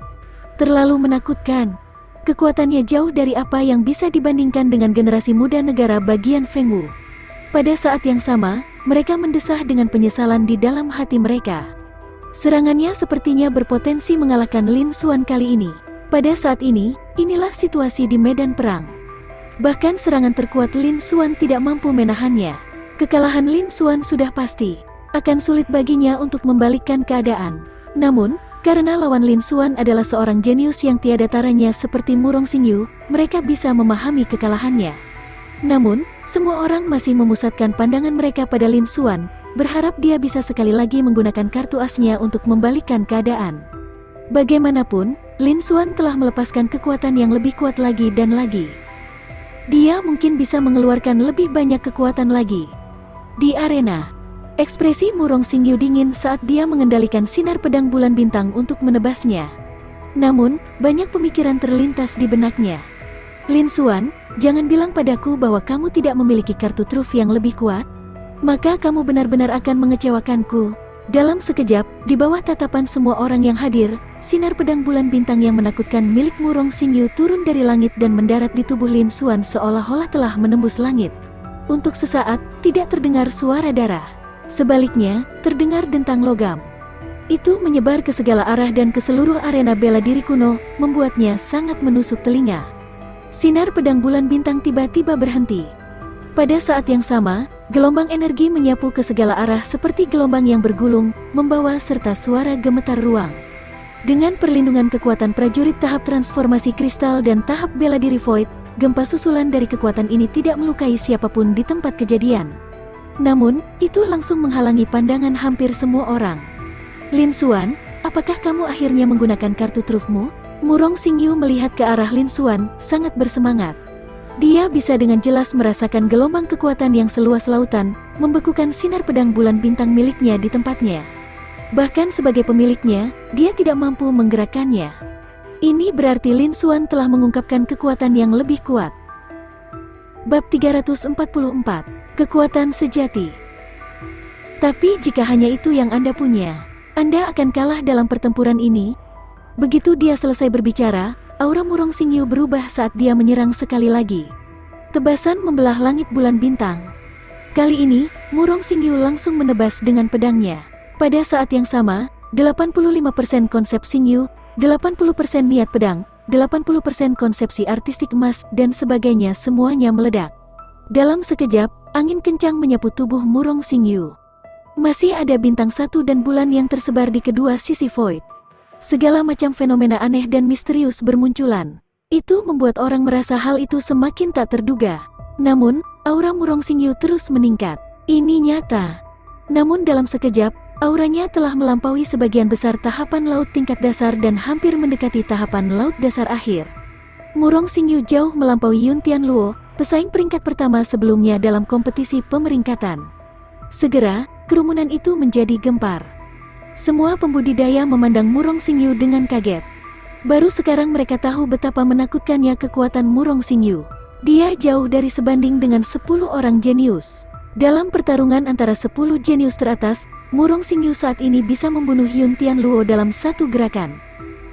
Terlalu menakutkan. Kekuatannya jauh dari apa yang bisa dibandingkan dengan generasi muda negara bagian Fengwu. Pada saat yang sama, mereka mendesah dengan penyesalan di dalam hati mereka. Serangannya sepertinya berpotensi mengalahkan Lin Xuan kali ini. Pada saat ini, inilah situasi di medan perang. Bahkan serangan terkuat Lin Xuan tidak mampu menahannya. Kekalahan Lin Xuan sudah pasti. Akan sulit baginya untuk membalikkan keadaan. Namun, karena lawan Lin Xuan adalah seorang jenius yang tiada taranya seperti Murong Xingyu, mereka bisa memahami kekalahannya. Namun, semua orang masih memusatkan pandangan mereka pada Lin Xuan, berharap dia bisa sekali lagi menggunakan kartu asnya untuk membalikkan keadaan. Bagaimanapun, Lin Xuan telah melepaskan kekuatan yang lebih kuat lagi dan lagi. Dia mungkin bisa mengeluarkan lebih banyak kekuatan lagi. Di arena, ekspresi Murong Xingyu dingin saat dia mengendalikan sinar pedang bulan bintang untuk menebasnya. Namun, banyak pemikiran terlintas di benaknya. Lin Xuan, jangan bilang padaku bahwa kamu tidak memiliki kartu truf yang lebih kuat. Maka kamu benar-benar akan mengecewakanku. Dalam sekejap, di bawah tatapan semua orang yang hadir, sinar pedang bulan bintang yang menakutkan milik Murong Xingyu turun dari langit dan mendarat di tubuh Lin Xuan seolah-olah telah menembus langit. Untuk sesaat, tidak terdengar suara darah. Sebaliknya, terdengar dentang logam. Itu menyebar ke segala arah dan ke seluruh arena bela diri kuno, membuatnya sangat menusuk telinga. Sinar pedang bulan bintang tiba-tiba berhenti. Pada saat yang sama, gelombang energi menyapu ke segala arah seperti gelombang yang bergulung, membawa serta suara gemetar ruang. Dengan perlindungan kekuatan prajurit tahap transformasi kristal dan tahap bela diri Void, gempa susulan dari kekuatan ini tidak melukai siapapun di tempat kejadian. Namun, itu langsung menghalangi pandangan hampir semua orang. Lin Xuan, apakah kamu akhirnya menggunakan kartu trufmu? Murong Xingyu melihat ke arah Lin Xuan, sangat bersemangat. Dia bisa dengan jelas merasakan gelombang kekuatan yang seluas lautan, membekukan sinar pedang bulan bintang miliknya di tempatnya. Bahkan sebagai pemiliknya, dia tidak mampu menggerakkannya. Ini berarti Lin Xuan telah mengungkapkan kekuatan yang lebih kuat. Bab 344, Kekuatan Sejati. Tapi jika hanya itu yang Anda punya, Anda akan kalah dalam pertempuran ini. Begitu dia selesai berbicara, aura Murong Xingyu berubah saat dia menyerang sekali lagi. Tebasan membelah langit bulan bintang. Kali ini, Murong Xingyu langsung menebas dengan pedangnya. Pada saat yang sama, 85% konsep Xingyu, 80% niat pedang, 80% konsepsi artistik emas dan sebagainya semuanya meledak. Dalam sekejap, angin kencang menyapu tubuh Murong Xingyu. Masih ada bintang satu dan bulan yang tersebar di kedua sisi Void. Segala macam fenomena aneh dan misterius bermunculan. Itu membuat orang merasa hal itu semakin tak terduga. Namun, aura Murong Xingyu terus meningkat. Ini nyata. Namun dalam sekejap, auranya telah melampaui sebagian besar tahapan laut tingkat dasar dan hampir mendekati tahapan laut dasar akhir. Murong Xingyu jauh melampaui Yun Tianluo, pesaing peringkat pertama sebelumnya dalam kompetisi pemeringkatan. Segera, kerumunan itu menjadi gempar. Semua pembudidaya memandang Murong Xingyu dengan kaget. Baru sekarang mereka tahu betapa menakutkannya kekuatan Murong Xingyu. Dia jauh dari sebanding dengan 10 orang jenius. Dalam pertarungan antara 10 jenius teratas, Murong Xingyu saat ini bisa membunuh Yun Tianluo dalam satu gerakan.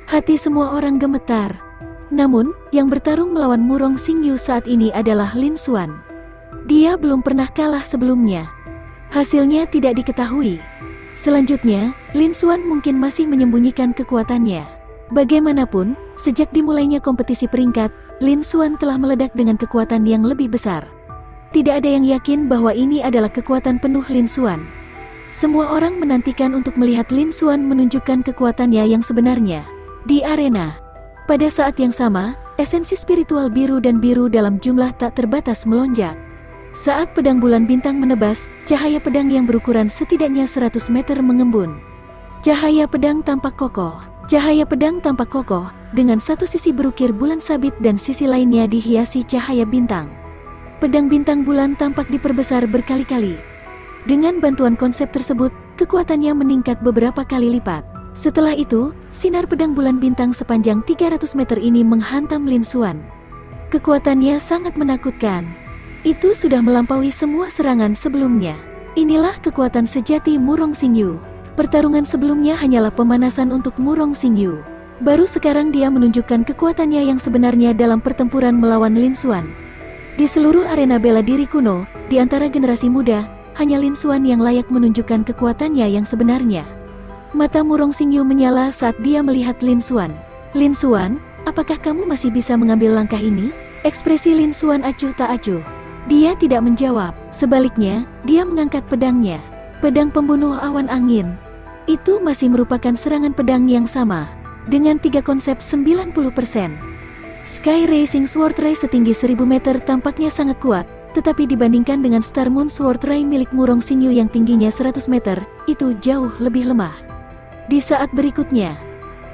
Hati semua orang gemetar. Namun, yang bertarung melawan Murong Xingyu saat ini adalah Lin Xuan. Dia belum pernah kalah sebelumnya. Hasilnya tidak diketahui. Selanjutnya, Lin Xuan mungkin masih menyembunyikan kekuatannya. Bagaimanapun, sejak dimulainya kompetisi peringkat, Lin Xuan telah meledak dengan kekuatan yang lebih besar. Tidak ada yang yakin bahwa ini adalah kekuatan penuh Lin Xuan. Semua orang menantikan untuk melihat Lin Xuan menunjukkan kekuatannya yang sebenarnya. Di arena, pada saat yang sama, esensi spiritual biru dan biru dalam jumlah tak terbatas melonjak. Saat pedang bulan bintang menebas, cahaya pedang yang berukuran setidaknya 100 meter mengembun. Cahaya pedang tampak kokoh. Cahaya pedang tampak kokoh, dengan satu sisi berukir bulan sabit dan sisi lainnya dihiasi cahaya bintang. Pedang bintang bulan tampak diperbesar berkali-kali. Dengan bantuan konsep tersebut, kekuatannya meningkat beberapa kali lipat. Setelah itu, sinar pedang bulan bintang sepanjang 300 meter ini menghantam Lin Xuan. Kekuatannya sangat menakutkan. Itu sudah melampaui semua serangan sebelumnya. Inilah kekuatan sejati Murong Xingyu. Pertarungan sebelumnya hanyalah pemanasan untuk Murong Xingyu. Baru sekarang dia menunjukkan kekuatannya yang sebenarnya dalam pertempuran melawan Lin Xuan. Di seluruh arena bela diri kuno, di antara generasi muda, hanya Lin Xuan yang layak menunjukkan kekuatannya yang sebenarnya. Mata Murong Xingyu menyala saat dia melihat Lin Xuan. Lin Xuan, apakah kamu masih bisa mengambil langkah ini? Ekspresi Lin Xuan acuh tak acuh. Dia tidak menjawab, sebaliknya, dia mengangkat pedangnya. Pedang pembunuh awan angin. Itu masih merupakan serangan pedang yang sama, dengan 3 konsep 90%. Sky Racing Sword Ray setinggi 1000 meter tampaknya sangat kuat, tetapi dibandingkan dengan Star Moon Sword Ray milik Murong Xingyu yang tingginya 100 meter, itu jauh lebih lemah. Di saat berikutnya,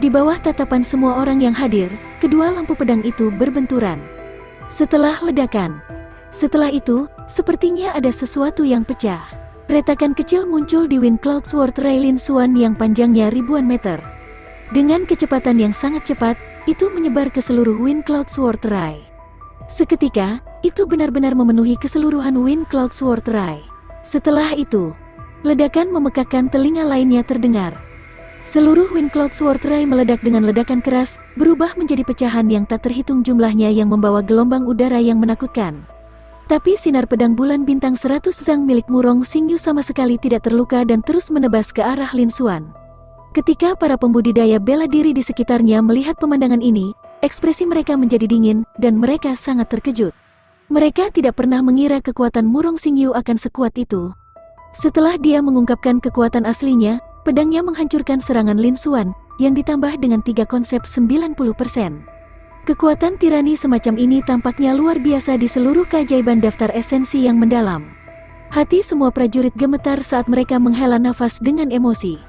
Di bawah tatapan semua orang yang hadir, kedua lampu pedang itu berbenturan. Setelah ledakan, setelah itu, sepertinya ada sesuatu yang pecah. Retakan kecil muncul di Wind Cloud Sword Ray Lin Xuan yang panjangnya ribuan meter. Dengan kecepatan yang sangat cepat, itu menyebar ke seluruh Wind Cloud Sword Ray. Seketika, itu benar-benar memenuhi keseluruhan Wind Cloud Sword Ray. Setelah itu, ledakan memekakkan telinga lainnya terdengar. Seluruh Wind Cloud Sword Ray meledak dengan ledakan keras, berubah menjadi pecahan yang tak terhitung jumlahnya yang membawa gelombang udara yang menakutkan. Tapi sinar pedang bulan bintang 100 Zhang milik Murong Xingyu sama sekali tidak terluka dan terus menebas ke arah Lin Xuan. Ketika para pembudidaya bela diri di sekitarnya melihat pemandangan ini, ekspresi mereka menjadi dingin dan mereka sangat terkejut. Mereka tidak pernah mengira kekuatan Murong Xingyu akan sekuat itu. Setelah dia mengungkapkan kekuatan aslinya, pedangnya menghancurkan serangan Lin Xuan, yang ditambah dengan 3 konsep 90%. Kekuatan tirani semacam ini tampaknya luar biasa di seluruh keajaiban daftar esensi yang mendalam. Hati semua prajurit gemetar saat mereka menghela nafas dengan emosi.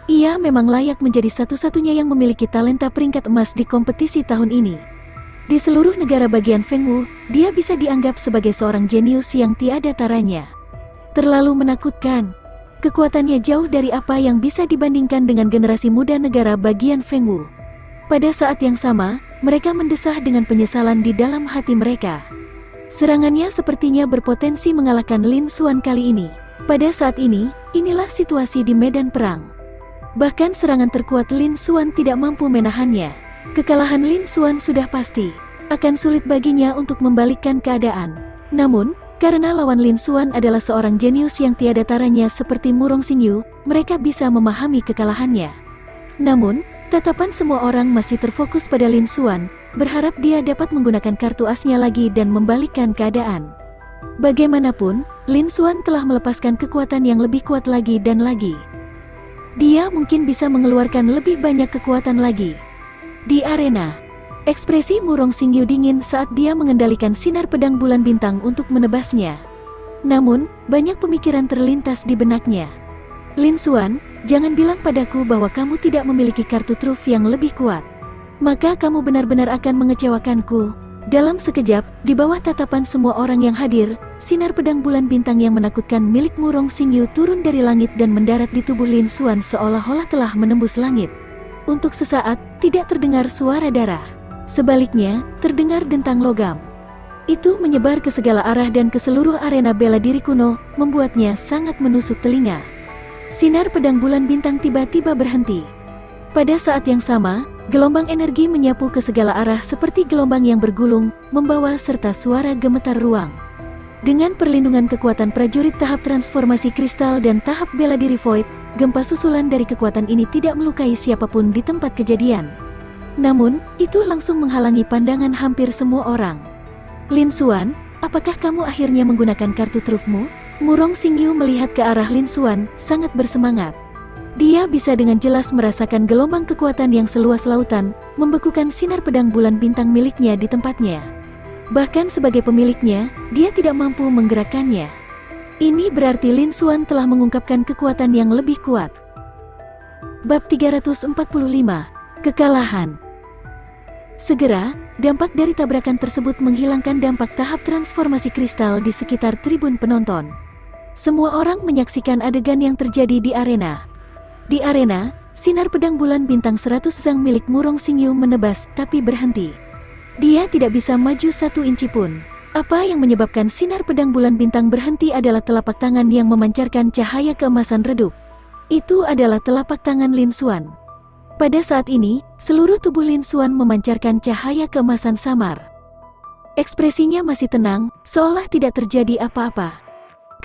Ia memang layak menjadi satu-satunya yang memiliki talenta peringkat emas di kompetisi tahun ini. Di seluruh negara bagian Fengwu, dia bisa dianggap sebagai seorang jenius yang tiada taranya. Terlalu menakutkan. Kekuatannya jauh dari apa yang bisa dibandingkan dengan generasi muda negara bagian Fengwu. Pada saat yang sama, mereka mendesah dengan penyesalan di dalam hati mereka. Serangannya sepertinya berpotensi mengalahkan Lin Xuan kali ini. Pada saat ini, inilah situasi di medan perang. Bahkan serangan terkuat Lin Xuan tidak mampu menahannya. Kekalahan Lin Xuan sudah pasti. Akan sulit baginya untuk membalikkan keadaan. Namun, karena lawan Lin Xuan adalah seorang jenius yang tiada taranya seperti Murong Xingyu, mereka bisa memahami kekalahannya. Namun, tatapan semua orang masih terfokus pada Lin Xuan, berharap dia dapat menggunakan kartu asnya lagi dan membalikkan keadaan. Bagaimanapun, Lin Xuan telah melepaskan kekuatan yang lebih kuat lagi dan lagi. Dia mungkin bisa mengeluarkan lebih banyak kekuatan lagi. Di arena, ekspresi Murong Xingyu dingin saat dia mengendalikan sinar pedang bulan bintang untuk menebasnya. Namun, banyak pemikiran terlintas di benaknya. Lin Xuan, jangan bilang padaku bahwa kamu tidak memiliki kartu truf yang lebih kuat. Maka kamu benar-benar akan mengecewakanku. Dalam sekejap, di bawah tatapan semua orang yang hadir, sinar pedang bulan bintang yang menakutkan milik Murong Xingyu turun dari langit dan mendarat di tubuh Lin Xuan seolah-olah telah menembus langit. Untuk sesaat, tidak terdengar suara darah. Sebaliknya, terdengar dentang logam. Itu menyebar ke segala arah dan ke seluruh arena bela diri kuno, membuatnya sangat menusuk telinga. Sinar pedang bulan bintang tiba-tiba berhenti. Pada saat yang sama, gelombang energi menyapu ke segala arah seperti gelombang yang bergulung, membawa serta suara gemetar ruang. Dengan perlindungan kekuatan prajurit tahap transformasi kristal dan tahap bela diri Void, gempa susulan dari kekuatan ini tidak melukai siapapun di tempat kejadian. Namun, itu langsung menghalangi pandangan hampir semua orang. Lin Xuan, apakah kamu akhirnya menggunakan kartu trufmu? Murong Xingyu melihat ke arah Lin Xuan, sangat bersemangat. Dia bisa dengan jelas merasakan gelombang kekuatan yang seluas lautan, membekukan sinar pedang bulan bintang miliknya di tempatnya. Bahkan sebagai pemiliknya, dia tidak mampu menggerakkannya. Ini berarti Lin Xuan telah mengungkapkan kekuatan yang lebih kuat. Bab 345, Kekalahan. Segera, dampak dari tabrakan tersebut menghilangkan dampak tahap transformasi kristal di sekitar tribun penonton. Semua orang menyaksikan adegan yang terjadi di arena. Di arena, sinar pedang bulan bintang 100 Zhang milik Murong Xingyu menebas tapi berhenti. Dia tidak bisa maju 1 inci pun. Apa yang menyebabkan sinar pedang bulan bintang berhenti adalah telapak tangan yang memancarkan cahaya keemasan redup. Itu adalah telapak tangan Lin Xuan. Pada saat ini, seluruh tubuh Lin Xuan memancarkan cahaya keemasan samar. Ekspresinya masih tenang, seolah tidak terjadi apa-apa.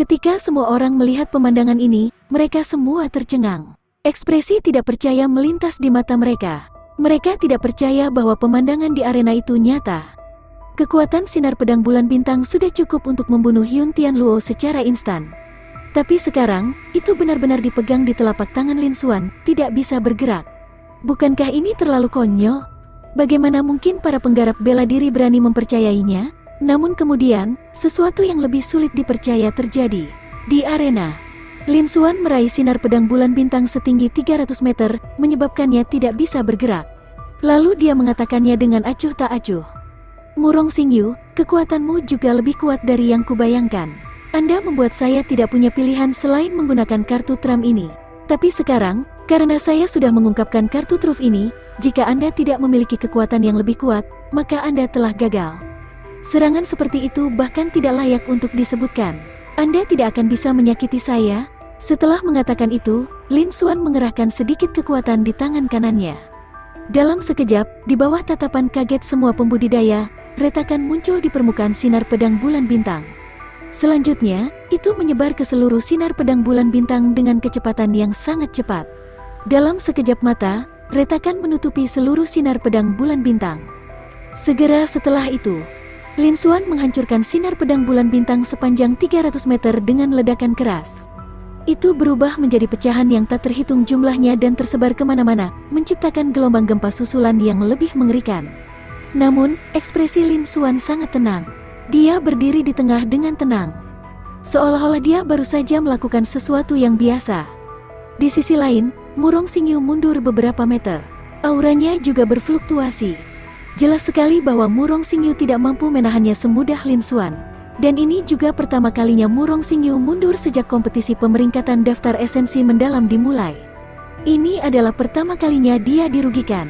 Ketika semua orang melihat pemandangan ini, mereka semua tercengang. Ekspresi tidak percaya melintas di mata mereka. Mereka tidak percaya bahwa pemandangan di arena itu nyata. Kekuatan sinar pedang bulan bintang sudah cukup untuk membunuh Hyun Tianluo secara instan. Tapi sekarang, itu benar-benar dipegang di telapak tangan Lin Xuan, tidak bisa bergerak. Bukankah ini terlalu konyol? Bagaimana mungkin para penggarap bela diri berani mempercayainya? Namun kemudian, sesuatu yang lebih sulit dipercaya terjadi. Di arena, Lin Xuan meraih sinar pedang bulan bintang setinggi 300 meter, menyebabkannya tidak bisa bergerak. Lalu dia mengatakannya dengan acuh tak acuh. Murong Xingyu, kekuatanmu juga lebih kuat dari yang kubayangkan. Anda membuat saya tidak punya pilihan selain menggunakan kartu trump ini. Tapi sekarang, karena saya sudah mengungkapkan kartu truf ini, jika Anda tidak memiliki kekuatan yang lebih kuat, maka Anda telah gagal. Serangan seperti itu bahkan tidak layak untuk disebutkan. Anda tidak akan bisa menyakiti saya. Setelah mengatakan itu, Lin Xuan mengerahkan sedikit kekuatan di tangan kanannya. Dalam sekejap, di bawah tatapan kaget semua pembudidaya, retakan muncul di permukaan sinar pedang bulan bintang. Selanjutnya, itu menyebar ke seluruh sinar pedang bulan bintang dengan kecepatan yang sangat cepat. Dalam sekejap mata, retakan menutupi seluruh sinar pedang bulan bintang. Segera setelah itu, Lin Xuan menghancurkan sinar pedang bulan bintang sepanjang 300 meter dengan ledakan keras. Itu berubah menjadi pecahan yang tak terhitung jumlahnya dan tersebar kemana-mana, menciptakan gelombang gempa susulan yang lebih mengerikan. Namun, ekspresi Lin Xuan sangat tenang. Dia berdiri di tengah dengan tenang, seolah-olah dia baru saja melakukan sesuatu yang biasa. Di sisi lain, Murong Xingyu mundur beberapa meter. Auranya juga berfluktuasi. Jelas sekali bahwa Murong Xingyu tidak mampu menahannya semudah Lin Xuan. Dan ini juga pertama kalinya Murong Xingyu mundur sejak kompetisi pemeringkatan daftar esensi mendalam dimulai. Ini adalah pertama kalinya dia dirugikan.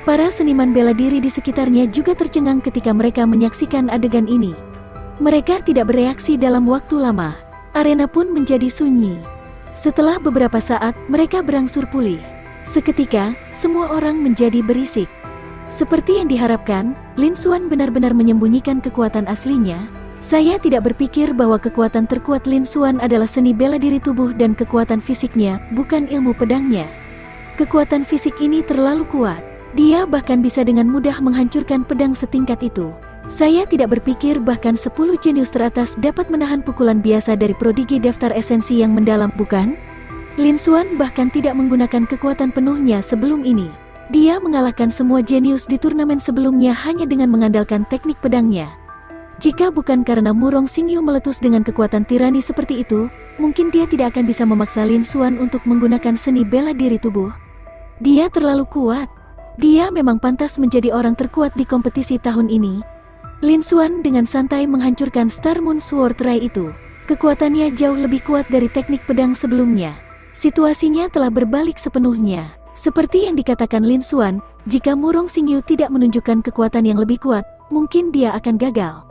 Para seniman bela diri di sekitarnya juga tercengang ketika mereka menyaksikan adegan ini. Mereka tidak bereaksi dalam waktu lama. Arena pun menjadi sunyi. Setelah beberapa saat, mereka berangsur pulih. Seketika, semua orang menjadi berisik. Seperti yang diharapkan, Lin Xuan benar-benar menyembunyikan kekuatan aslinya. Saya tidak berpikir bahwa kekuatan terkuat Lin Xuan adalah seni bela diri tubuh dan kekuatan fisiknya, bukan ilmu pedangnya. Kekuatan fisik ini terlalu kuat. Dia bahkan bisa dengan mudah menghancurkan pedang setingkat itu. Saya tidak berpikir bahkan 10 jenius teratas dapat menahan pukulan biasa dari prodigi daftar esensi yang mendalam, bukan? Lin Xuan bahkan tidak menggunakan kekuatan penuhnya sebelum ini. Dia mengalahkan semua jenius di turnamen sebelumnya hanya dengan mengandalkan teknik pedangnya. Jika bukan karena Murong Xingyu meletus dengan kekuatan tirani seperti itu, mungkin dia tidak akan bisa memaksa Lin Xuan untuk menggunakan seni bela diri tubuh. Dia terlalu kuat. Dia memang pantas menjadi orang terkuat di kompetisi tahun ini. Lin Xuan dengan santai menghancurkan Star Moon Sword Ray itu. Kekuatannya jauh lebih kuat dari teknik pedang sebelumnya. Situasinya telah berbalik sepenuhnya. Seperti yang dikatakan Lin Xuan, jika Murong Xingyu tidak menunjukkan kekuatan yang lebih kuat, mungkin dia akan gagal.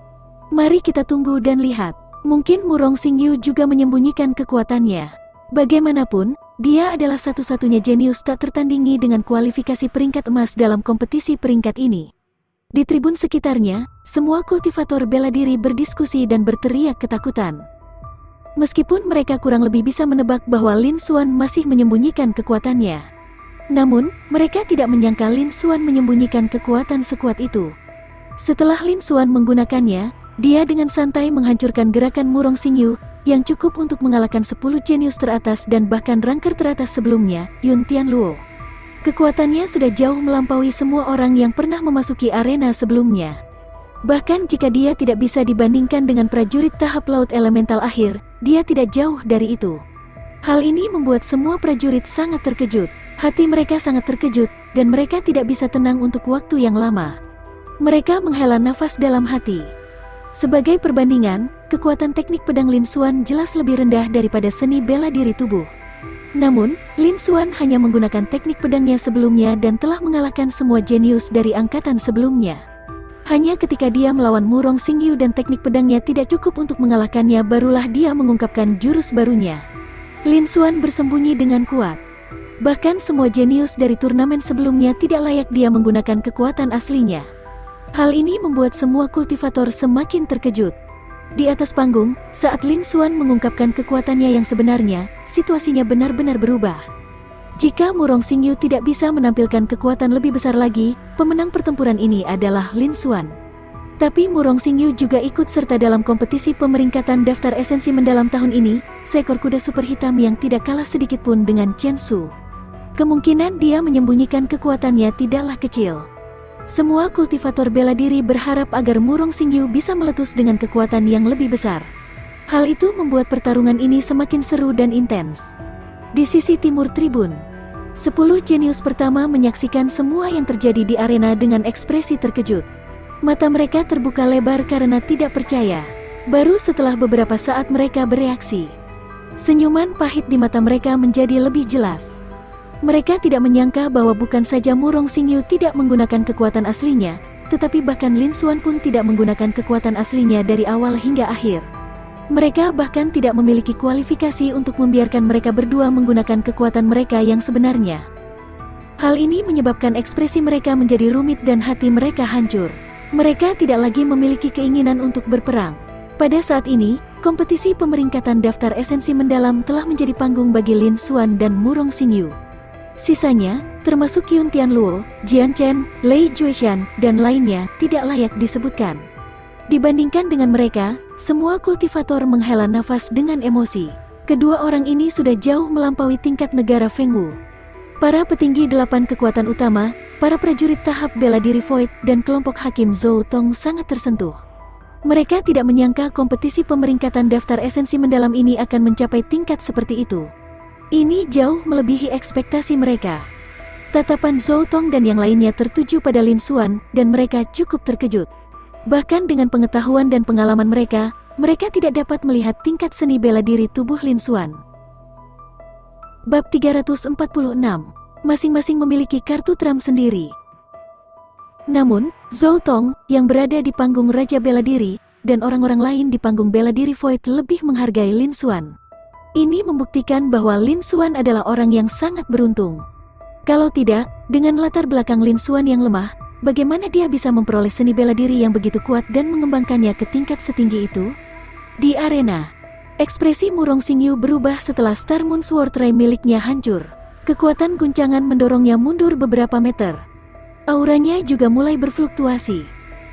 Mari kita tunggu dan lihat. Mungkin Murong Xingyu juga menyembunyikan kekuatannya. Bagaimanapun, dia adalah satu-satunya jenius tak tertandingi dengan kualifikasi peringkat emas dalam kompetisi peringkat ini. Di tribun sekitarnya, semua kultivator bela diri berdiskusi dan berteriak ketakutan. Meskipun mereka kurang lebih bisa menebak bahwa Lin Xuan masih menyembunyikan kekuatannya. Namun, mereka tidak menyangka Lin Xuan menyembunyikan kekuatan sekuat itu. Setelah Lin Xuan menggunakannya, dia dengan santai menghancurkan gerakan Murong Xingyu, yang cukup untuk mengalahkan 10 jenius teratas dan bahkan ranker teratas sebelumnya, Yun Tianluo. Kekuatannya sudah jauh melampaui semua orang yang pernah memasuki arena sebelumnya. Bahkan jika dia tidak bisa dibandingkan dengan prajurit tahap laut elemental akhir, dia tidak jauh dari itu. Hal ini membuat semua prajurit sangat terkejut. Hati mereka sangat terkejut, dan mereka tidak bisa tenang untuk waktu yang lama. Mereka menghela nafas dalam hati. Sebagai perbandingan, kekuatan teknik pedang Lin Xuan jelas lebih rendah daripada seni bela diri tubuh. Namun, Lin Xuan hanya menggunakan teknik pedangnya sebelumnya dan telah mengalahkan semua jenius dari angkatan sebelumnya. Hanya ketika dia melawan Murong Xingyu dan teknik pedangnya tidak cukup untuk mengalahkannya, barulah dia mengungkapkan jurus barunya. Lin Xuan bersembunyi dengan kuat. Bahkan semua jenius dari turnamen sebelumnya tidak layak dia menggunakan kekuatan aslinya. Hal ini membuat semua kultivator semakin terkejut. Di atas panggung, saat Lin Xuan mengungkapkan kekuatannya yang sebenarnya, situasinya benar-benar berubah. Jika Murong Xingyu tidak bisa menampilkan kekuatan lebih besar lagi, pemenang pertempuran ini adalah Lin Xuan. Tapi Murong Xingyu juga ikut serta dalam kompetisi pemeringkatan daftar esensi mendalam tahun ini, seekor kuda super hitam yang tidak kalah sedikit pun dengan Chen Su. Kemungkinan dia menyembunyikan kekuatannya tidaklah kecil. Semua kultivator bela diri berharap agar Murong Xingyu bisa meletus dengan kekuatan yang lebih besar. Hal itu membuat pertarungan ini semakin seru dan intens. Di sisi timur tribun, 10 jenius pertama menyaksikan semua yang terjadi di arena dengan ekspresi terkejut. Mata mereka terbuka lebar karena tidak percaya. Baru setelah beberapa saat mereka bereaksi, senyuman pahit di mata mereka menjadi lebih jelas. Mereka tidak menyangka bahwa bukan saja Murong Xingyu tidak menggunakan kekuatan aslinya, tetapi bahkan Lin Xuan pun tidak menggunakan kekuatan aslinya dari awal hingga akhir. Mereka bahkan tidak memiliki kualifikasi untuk membiarkan mereka berdua menggunakan kekuatan mereka yang sebenarnya. Hal ini menyebabkan ekspresi mereka menjadi rumit dan hati mereka hancur. Mereka tidak lagi memiliki keinginan untuk berperang. Pada saat ini, kompetisi pemeringkatan daftar esensi mendalam telah menjadi panggung bagi Lin Xuan dan Murong Xingyu. Sisanya, termasuk Yun Tianluo, Jian Chen, Lei Jueshan, dan lainnya, tidak layak disebutkan. Dibandingkan dengan mereka, semua kultivator menghela nafas dengan emosi. Kedua orang ini sudah jauh melampaui tingkat negara Fengwu. Para petinggi 8 kekuatan utama, para prajurit tahap bela diri Void, dan kelompok hakim Zhou Tong sangat tersentuh. Mereka tidak menyangka kompetisi pemeringkatan daftar esensi mendalam ini akan mencapai tingkat seperti itu. Ini jauh melebihi ekspektasi mereka. Tatapan Zhou Tong dan yang lainnya tertuju pada Lin Xuan, dan mereka cukup terkejut. Bahkan dengan pengetahuan dan pengalaman mereka, mereka tidak dapat melihat tingkat seni bela diri tubuh Lin Xuan. Bab 346. Masing-masing memiliki kartu trump sendiri. Namun, Zhou Tong, yang berada di panggung Raja Bela Diri, dan orang-orang lain di panggung bela diri Void lebih menghargai Lin Xuan. Ini membuktikan bahwa Lin Xuan adalah orang yang sangat beruntung. Kalau tidak, dengan latar belakang Lin Xuan yang lemah, bagaimana dia bisa memperoleh seni bela diri yang begitu kuat dan mengembangkannya ke tingkat setinggi itu? Di arena, ekspresi Murong Xingyu berubah setelah Star Moon Sword Ray miliknya hancur. Kekuatan guncangan mendorongnya mundur beberapa meter. Auranya juga mulai berfluktuasi.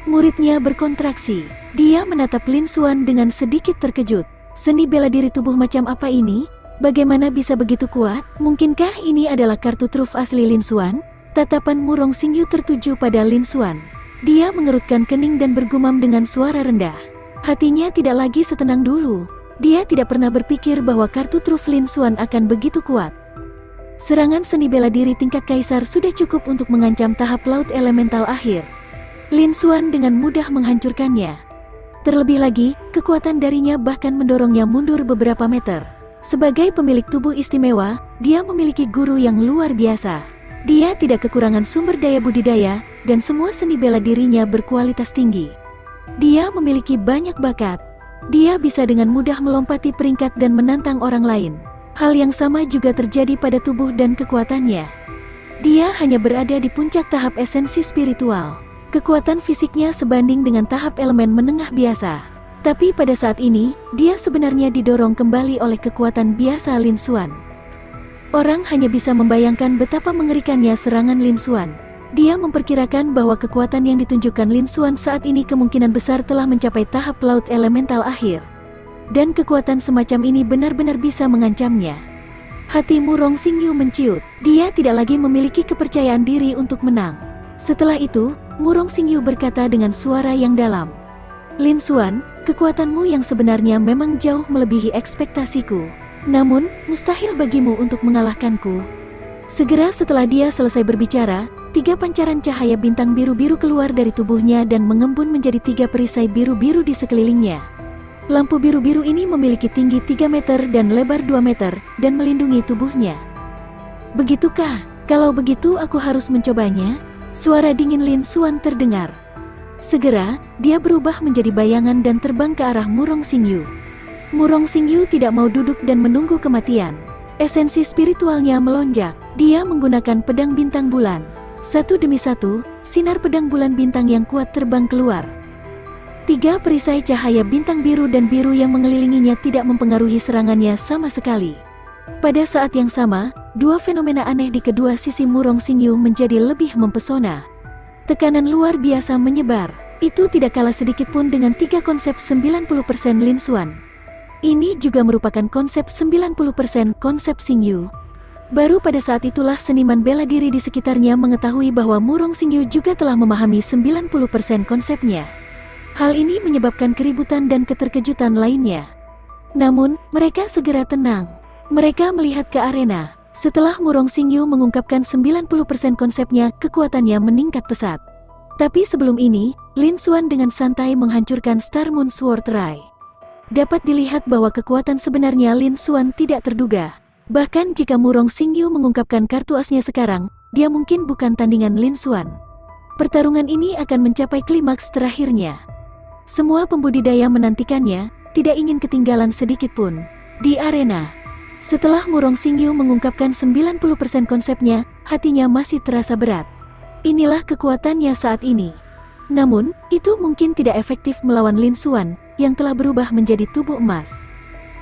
Muridnya berkontraksi. Dia menatap Lin Xuan dengan sedikit terkejut. Seni bela diri tubuh macam apa ini? Bagaimana bisa begitu kuat? Mungkinkah ini adalah kartu truf asli Lin Xuan? Tatapan Murong Xingyu tertuju pada Lin Xuan. Dia mengerutkan kening dan bergumam dengan suara rendah. Hatinya tidak lagi setenang dulu. Dia tidak pernah berpikir bahwa kartu truf Lin Xuan akan begitu kuat. Serangan seni bela diri tingkat kaisar sudah cukup untuk mengancam tahap laut elemental akhir. Lin Xuan dengan mudah menghancurkannya. Terlebih lagi, kekuatan darinya bahkan mendorongnya mundur beberapa meter. Sebagai pemilik tubuh istimewa, dia memiliki guru yang luar biasa. Dia tidak kekurangan sumber daya budidaya, dan semua seni bela dirinya berkualitas tinggi. Dia memiliki banyak bakat. Dia bisa dengan mudah melompati peringkat dan menantang orang lain. Hal yang sama juga terjadi pada tubuh dan kekuatannya. Dia hanya berada di puncak tahap esensi spiritual. Kekuatan fisiknya sebanding dengan tahap elemen menengah biasa. Tapi pada saat ini, dia sebenarnya didorong kembali oleh kekuatan biasa Lin Xuan. Orang hanya bisa membayangkan betapa mengerikannya serangan Lin Xuan. Dia memperkirakan bahwa kekuatan yang ditunjukkan Lin Xuan saat ini kemungkinan besar telah mencapai tahap laut elemental akhir. Dan kekuatan semacam ini benar-benar bisa mengancamnya. Hati Murong Xingyu menciut. Dia tidak lagi memiliki kepercayaan diri untuk menang. Setelah itu, Murong Xingyu berkata dengan suara yang dalam. Lin Xuan, kekuatanmu yang sebenarnya memang jauh melebihi ekspektasiku. Namun, mustahil bagimu untuk mengalahkanku. Segera setelah dia selesai berbicara, 3 pancaran cahaya bintang biru-biru keluar dari tubuhnya dan mengembun menjadi 3 perisai biru-biru di sekelilingnya. Lampu biru-biru ini memiliki tinggi 3 meter dan lebar 2 meter, dan melindungi tubuhnya. Begitukah? Kalau begitu aku harus mencobanya? Suara dingin Lin Xuan terdengar. Segera, dia berubah menjadi bayangan dan terbang ke arah Murong Xingyu. Murong Xingyu tidak mau duduk dan menunggu kematian. Esensi spiritualnya melonjak. Dia menggunakan pedang bintang bulan. Satu demi satu, sinar pedang bulan bintang yang kuat terbang keluar. 3 perisai cahaya bintang biru dan biru yang mengelilinginya tidak mempengaruhi serangannya sama sekali. Pada saat yang sama, 2 fenomena aneh di kedua sisi Murong Xingyu menjadi lebih mempesona. Tekanan luar biasa menyebar. Itu tidak kalah sedikit pun dengan 3 konsep 90% Lin Xuan. Ini juga merupakan konsep 90% konsep Xingyu. Baru pada saat itulah seniman bela diri di sekitarnya mengetahui bahwa Murong Xingyu juga telah memahami 90% konsepnya. Hal ini menyebabkan keributan dan keterkejutan lainnya. Namun, mereka segera tenang. Mereka melihat ke arena. Setelah Murong Xingyu mengungkapkan 90% konsepnya, kekuatannya meningkat pesat. Tapi sebelum ini, Lin Xuan dengan santai menghancurkan Star Moon Sword Rai. Dapat dilihat bahwa kekuatan sebenarnya Lin Xuan tidak terduga. Bahkan jika Murong Xingyu mengungkapkan kartu asnya sekarang, dia mungkin bukan tandingan Lin Xuan. Pertarungan ini akan mencapai klimaks terakhirnya. Semua pembudidaya menantikannya, tidak ingin ketinggalan sedikit pun. Di arena, setelah Murong Xingyu mengungkapkan 90% konsepnya, hatinya masih terasa berat. Inilah kekuatannya saat ini. Namun, itu mungkin tidak efektif melawan Lin Xuan, yang telah berubah menjadi tubuh emas.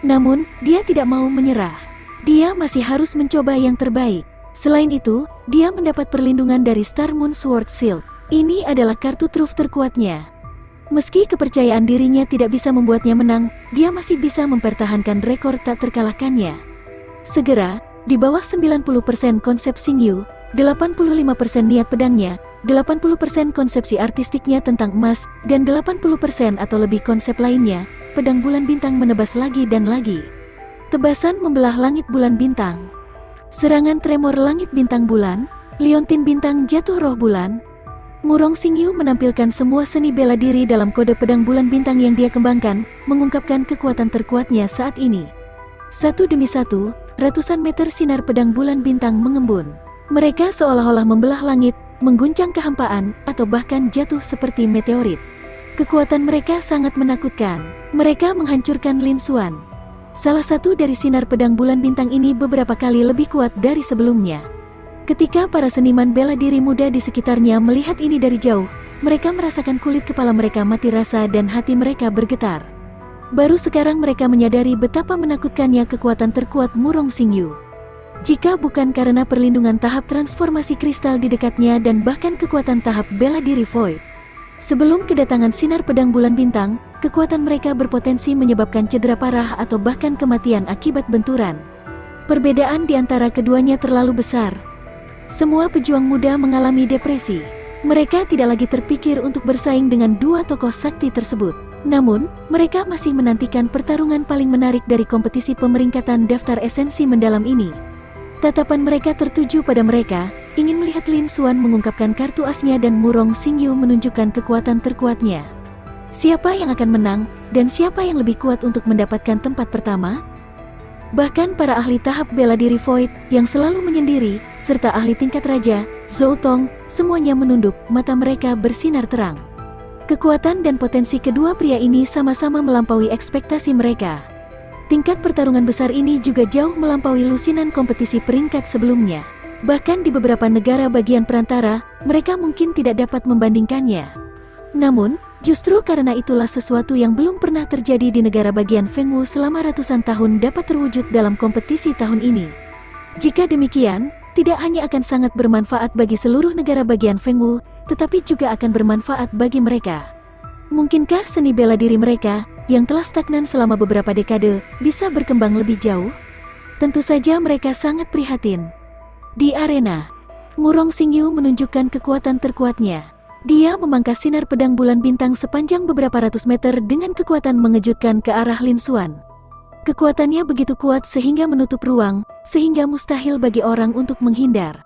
Namun, dia tidak mau menyerah. Dia masih harus mencoba yang terbaik. Selain itu, dia mendapat perlindungan dari Star Moon Sword Shield. Ini adalah kartu truf terkuatnya. Meski kepercayaan dirinya tidak bisa membuatnya menang, dia masih bisa mempertahankan rekor tak terkalahkannya. Segera, di bawah 90% konsep Xingyu, 85% niat pedangnya, 80% konsepsi artistiknya tentang emas, dan 80% atau lebih konsep lainnya, pedang bulan bintang menebas lagi dan lagi. Tebasan membelah langit bulan bintang. Serangan tremor langit bintang bulan, liontin bintang jatuh roh bulan. Murong Xingyu menampilkan semua seni bela diri dalam kode pedang bulan bintang yang dia kembangkan, mengungkapkan kekuatan terkuatnya saat ini. Satu demi satu, ratusan meter sinar pedang bulan bintang mengembun. Mereka seolah-olah membelah langit, mengguncang kehampaan, atau bahkan jatuh seperti meteorit. Kekuatan mereka sangat menakutkan. Mereka menghancurkan Lin Xuan. Salah satu dari sinar pedang bulan bintang ini beberapa kali lebih kuat dari sebelumnya. Ketika para seniman bela diri muda di sekitarnya melihat ini dari jauh, mereka merasakan kulit kepala mereka mati rasa dan hati mereka bergetar. Baru sekarang mereka menyadari betapa menakutkannya kekuatan terkuat Murong Xingyu. Jika bukan karena perlindungan tahap transformasi kristal di dekatnya dan bahkan kekuatan tahap bela diri Void. Sebelum kedatangan sinar pedang bulan bintang, kekuatan mereka berpotensi menyebabkan cedera parah atau bahkan kematian akibat benturan. Perbedaan di antara keduanya terlalu besar. Semua pejuang muda mengalami depresi. Mereka tidak lagi terpikir untuk bersaing dengan dua tokoh sakti tersebut. Namun, mereka masih menantikan pertarungan paling menarik dari kompetisi pemeringkatan daftar esensi mendalam ini. Tatapan mereka tertuju pada mereka, ingin melihat Lin Xuan mengungkapkan kartu asnya dan Murong Xingyu menunjukkan kekuatan terkuatnya. Siapa yang akan menang, dan siapa yang lebih kuat untuk mendapatkan tempat pertama? Bahkan para ahli tahap bela diri Void, yang selalu menyendiri, serta ahli tingkat raja, Zhou Tong, semuanya menunduk, mata mereka bersinar terang. Kekuatan dan potensi kedua pria ini sama-sama melampaui ekspektasi mereka. Tingkat pertarungan besar ini juga jauh melampaui lusinan kompetisi peringkat sebelumnya. Bahkan di beberapa negara bagian perantara, mereka mungkin tidak dapat membandingkannya. Namun, justru karena itulah sesuatu yang belum pernah terjadi di negara bagian Fengwu selama ratusan tahun dapat terwujud dalam kompetisi tahun ini. Jika demikian, tidak hanya akan sangat bermanfaat bagi seluruh negara bagian Fengwu, tetapi juga akan bermanfaat bagi mereka. Mungkinkah seni bela diri mereka, yang telah stagnan selama beberapa dekade, bisa berkembang lebih jauh? Tentu saja mereka sangat prihatin. Di arena, Murong Xingyu menunjukkan kekuatan terkuatnya. Dia memangkas sinar pedang bulan bintang sepanjang beberapa ratus meter dengan kekuatan mengejutkan ke arah Lin Xuan. Kekuatannya begitu kuat sehingga menutup ruang, sehingga mustahil bagi orang untuk menghindar.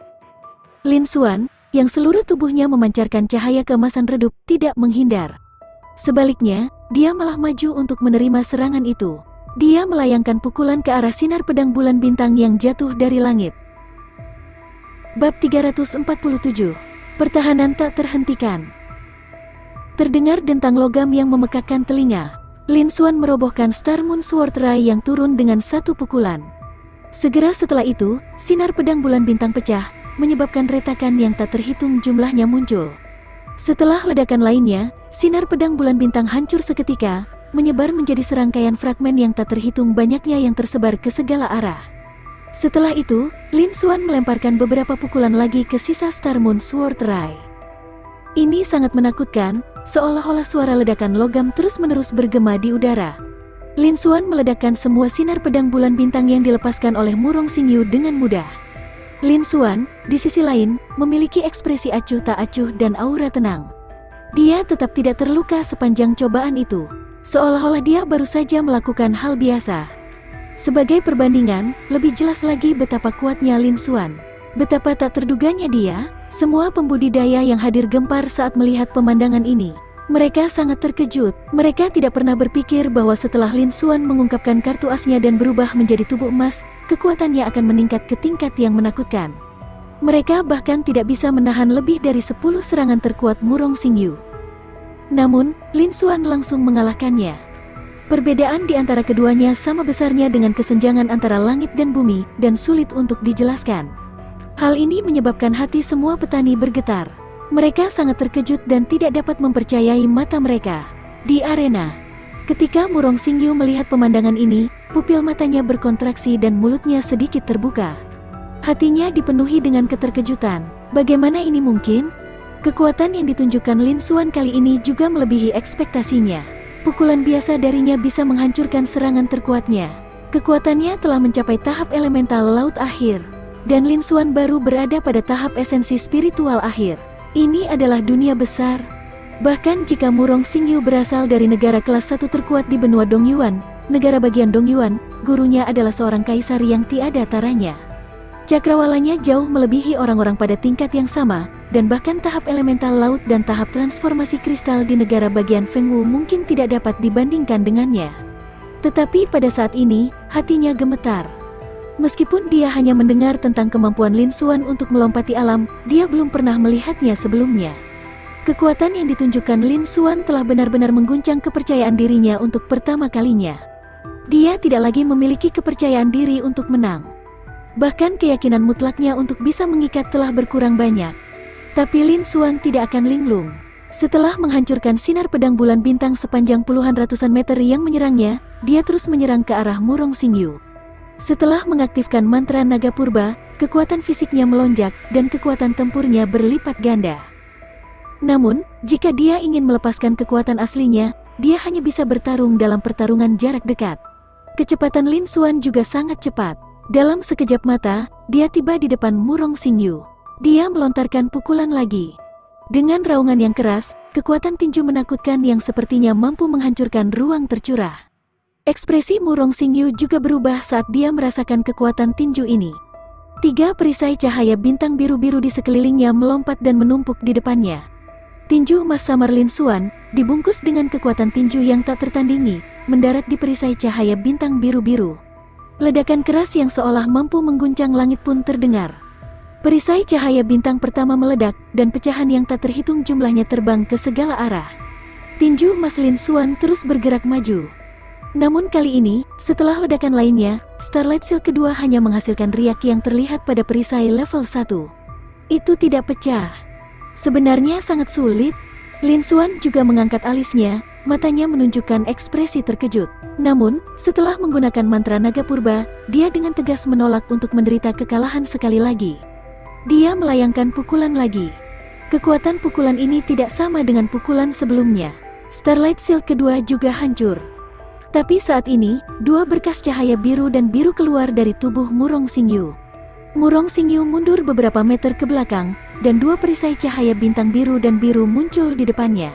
Lin Xuan, yang seluruh tubuhnya memancarkan cahaya keemasan redup, tidak menghindar. Sebaliknya, dia malah maju untuk menerima serangan itu. Dia melayangkan pukulan ke arah sinar pedang bulan bintang yang jatuh dari langit. Bab 347. Pertahanan tak terhentikan. Terdengar dentang logam yang memekakkan telinga. Lin Xuan merobohkan Star Moon Sword Rai yang turun dengan satu pukulan. Segera setelah itu, sinar pedang bulan bintang pecah, menyebabkan retakan yang tak terhitung jumlahnya muncul. Setelah ledakan lainnya, sinar pedang bulan bintang hancur seketika, menyebar menjadi serangkaian fragmen yang tak terhitung banyaknya yang tersebar ke segala arah. Setelah itu, Lin Xuan melemparkan beberapa pukulan lagi ke sisa Star Moon Sword Rai. Ini sangat menakutkan, seolah-olah suara ledakan logam terus-menerus bergema di udara. Lin Xuan meledakkan semua sinar pedang bulan bintang yang dilepaskan oleh Murong Xingyu dengan mudah. Lin Xuan, di sisi lain, memiliki ekspresi acuh tak acuh dan aura tenang. Dia tetap tidak terluka sepanjang cobaan itu. seolah-olah dia baru saja melakukan hal biasa. Sebagai perbandingan, lebih jelas lagi betapa kuatnya Lin Xuan. Betapa tak terduganya dia, semua pembudidaya yang hadir gempar saat melihat pemandangan ini. Mereka sangat terkejut, mereka tidak pernah berpikir bahwa setelah Lin Xuan mengungkapkan kartu asnya dan berubah menjadi tubuh emas, kekuatannya akan meningkat ke tingkat yang menakutkan. Mereka bahkan tidak bisa menahan lebih dari 10 serangan terkuat Murong Xingyu. Namun, Lin Xuan langsung mengalahkannya. Perbedaan di antara keduanya sama besarnya dengan kesenjangan antara langit dan bumi, dan sulit untuk dijelaskan. Hal ini menyebabkan hati semua petani bergetar. Mereka sangat terkejut dan tidak dapat mempercayai mata mereka. Di arena, ketika Murong Xingyu melihat pemandangan ini, pupil matanya berkontraksi dan mulutnya sedikit terbuka. Hatinya dipenuhi dengan keterkejutan. Bagaimana ini mungkin? Kekuatan yang ditunjukkan Lin Xuan kali ini juga melebihi ekspektasinya. Pukulan biasa darinya bisa menghancurkan serangan terkuatnya. Kekuatannya telah mencapai tahap elemental laut akhir. Dan Lin Xuan baru berada pada tahap esensi spiritual akhir. Ini adalah dunia besar. Bahkan jika Murong Xingyu berasal dari negara kelas 1 terkuat di benua Dongyuan, negara bagian Dongyuan, gurunya adalah seorang kaisar yang tiada taranya. Cakrawalanya jauh melebihi orang-orang pada tingkat yang sama, dan bahkan tahap elemental laut dan tahap transformasi kristal di negara bagian Fengwu mungkin tidak dapat dibandingkan dengannya. Tetapi pada saat ini, hatinya gemetar. Meskipun dia hanya mendengar tentang kemampuan Lin Xuan untuk melompati alam, dia belum pernah melihatnya sebelumnya. Kekuatan yang ditunjukkan Lin Xuan telah benar-benar mengguncang kepercayaan dirinya untuk pertama kalinya. Dia tidak lagi memiliki kepercayaan diri untuk menang. Bahkan keyakinan mutlaknya untuk bisa mengikat telah berkurang banyak. Tapi Lin Xuan tidak akan linglung. Setelah menghancurkan sinar pedang bulan bintang sepanjang puluhan ratusan meter yang menyerangnya, dia terus menyerang ke arah Murong Xingyu. Setelah mengaktifkan mantra naga purba, kekuatan fisiknya melonjak dan kekuatan tempurnya berlipat ganda. Namun, jika dia ingin melepaskan kekuatan aslinya, dia hanya bisa bertarung dalam pertarungan jarak dekat. Kecepatan Lin Xuan juga sangat cepat. Dalam sekejap mata, dia tiba di depan Murong Xingyu. Dia melontarkan pukulan lagi. Dengan raungan yang keras, kekuatan tinju menakutkan yang sepertinya mampu menghancurkan ruang tercurah. Ekspresi Murong Xingyu juga berubah saat dia merasakan kekuatan tinju ini. 3 perisai cahaya bintang biru-biru di sekelilingnya melompat dan menumpuk di depannya. Tinju emas samar Lin Xuan, dibungkus dengan kekuatan tinju yang tak tertandingi, mendarat di perisai cahaya bintang biru-biru. Ledakan keras yang seolah mampu mengguncang langit pun terdengar. Perisai cahaya bintang pertama meledak, dan pecahan yang tak terhitung jumlahnya terbang ke segala arah. Tinju emas Lin Xuan terus bergerak maju. Namun kali ini, setelah ledakan lainnya, Starlight Shield kedua hanya menghasilkan riak yang terlihat pada perisai level 1. Itu tidak pecah. Sebenarnya sangat sulit. Lin Xuan juga mengangkat alisnya, matanya menunjukkan ekspresi terkejut. Namun, setelah menggunakan mantra naga purba, dia dengan tegas menolak untuk menderita kekalahan sekali lagi. Dia melayangkan pukulan lagi. Kekuatan pukulan ini tidak sama dengan pukulan sebelumnya. Starlight Shield kedua juga hancur. Tapi saat ini, 2 berkas cahaya biru dan biru keluar dari tubuh Murong Xingyu. Murong Xingyu mundur beberapa meter ke belakang, dan 2 perisai cahaya bintang biru dan biru muncul di depannya.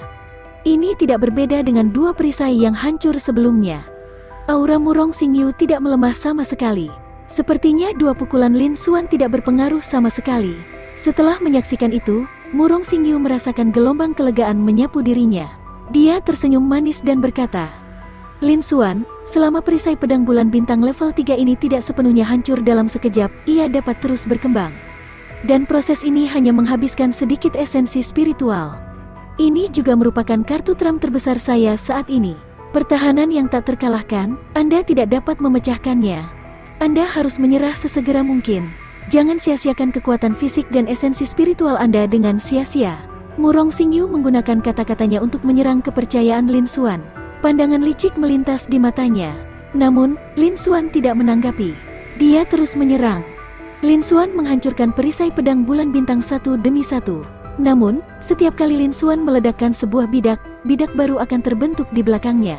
Ini tidak berbeda dengan 2 perisai yang hancur sebelumnya. Aura Murong Xingyu tidak melemah sama sekali. Sepertinya 2 pukulan Lin Xuan tidak berpengaruh sama sekali. Setelah menyaksikan itu, Murong Xingyu merasakan gelombang kelegaan menyapu dirinya. Dia tersenyum manis dan berkata, "Lin Xuan, selama perisai pedang bulan bintang level 3 ini tidak sepenuhnya hancur dalam sekejap, ia dapat terus berkembang. Dan proses ini hanya menghabiskan sedikit esensi spiritual. Ini juga merupakan kartu trump terbesar saya saat ini. Pertahanan yang tak terkalahkan, Anda tidak dapat memecahkannya. Anda harus menyerah sesegera mungkin. Jangan sia-siakan kekuatan fisik dan esensi spiritual Anda dengan sia-sia." Murong Xingyu menggunakan kata-katanya untuk menyerang kepercayaan Lin Xuan. Pandangan licik melintas di matanya. Namun, Lin Xuan tidak menanggapi. Dia terus menyerang. Lin Xuan menghancurkan perisai pedang bulan bintang satu demi satu. Namun, setiap kali Lin Xuan meledakkan sebuah bidak, bidak baru akan terbentuk di belakangnya.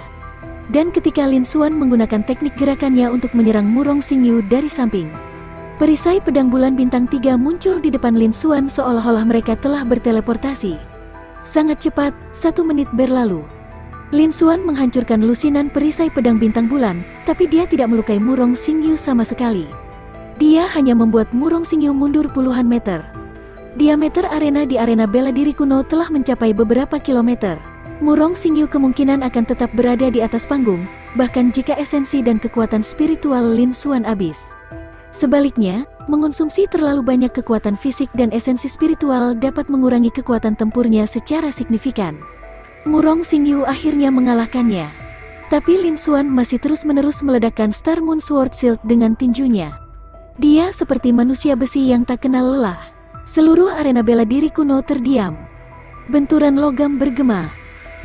Dan ketika Lin Xuan menggunakan teknik gerakannya untuk menyerang Murong Xingyu dari samping, perisai pedang bulan bintang 3 muncul di depan Lin Xuan seolah-olah mereka telah berteleportasi. Sangat cepat, 1 menit berlalu. Lin Xuan menghancurkan lusinan perisai pedang bintang bulan, tapi dia tidak melukai Murong Xingyu sama sekali. Dia hanya membuat Murong Xingyu mundur puluhan meter. Diameter arena di arena bela diri kuno telah mencapai beberapa kilometer. Murong Xingyu kemungkinan akan tetap berada di atas panggung, bahkan jika esensi dan kekuatan spiritual Lin Xuan habis. Sebaliknya, mengonsumsi terlalu banyak kekuatan fisik dan esensi spiritual dapat mengurangi kekuatan tempurnya secara signifikan. Murong Xingyu akhirnya mengalahkannya. Tapi Lin Xuan masih terus-menerus meledakkan Star Moon Sword Shield dengan tinjunya. Dia seperti manusia besi yang tak kenal lelah. Seluruh arena bela diri kuno terdiam. Benturan logam bergema.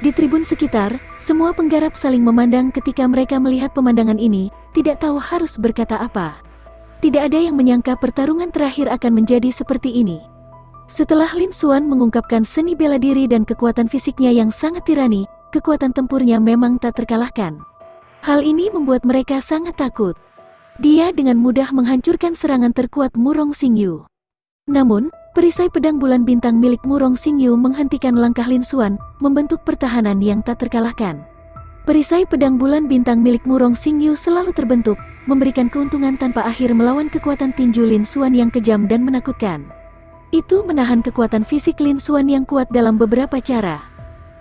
Di tribun sekitar, semua penggarap saling memandang ketika mereka melihat pemandangan ini, tidak tahu harus berkata apa. Tidak ada yang menyangka pertarungan terakhir akan menjadi seperti ini. Setelah Lin Xuan mengungkapkan seni bela diri dan kekuatan fisiknya yang sangat tirani, kekuatan tempurnya memang tak terkalahkan. Hal ini membuat mereka sangat takut. Dia dengan mudah menghancurkan serangan terkuat Murong Xingyu. Namun, perisai pedang bulan bintang milik Murong Xingyu menghentikan langkah Lin Xuan, membentuk pertahanan yang tak terkalahkan. Perisai pedang bulan bintang milik Murong Xingyu selalu terbentuk, memberikan keuntungan tanpa akhir melawan kekuatan tinju Lin Xuan yang kejam dan menakutkan. Itu menahan kekuatan fisik Lin Xuan yang kuat dalam beberapa cara.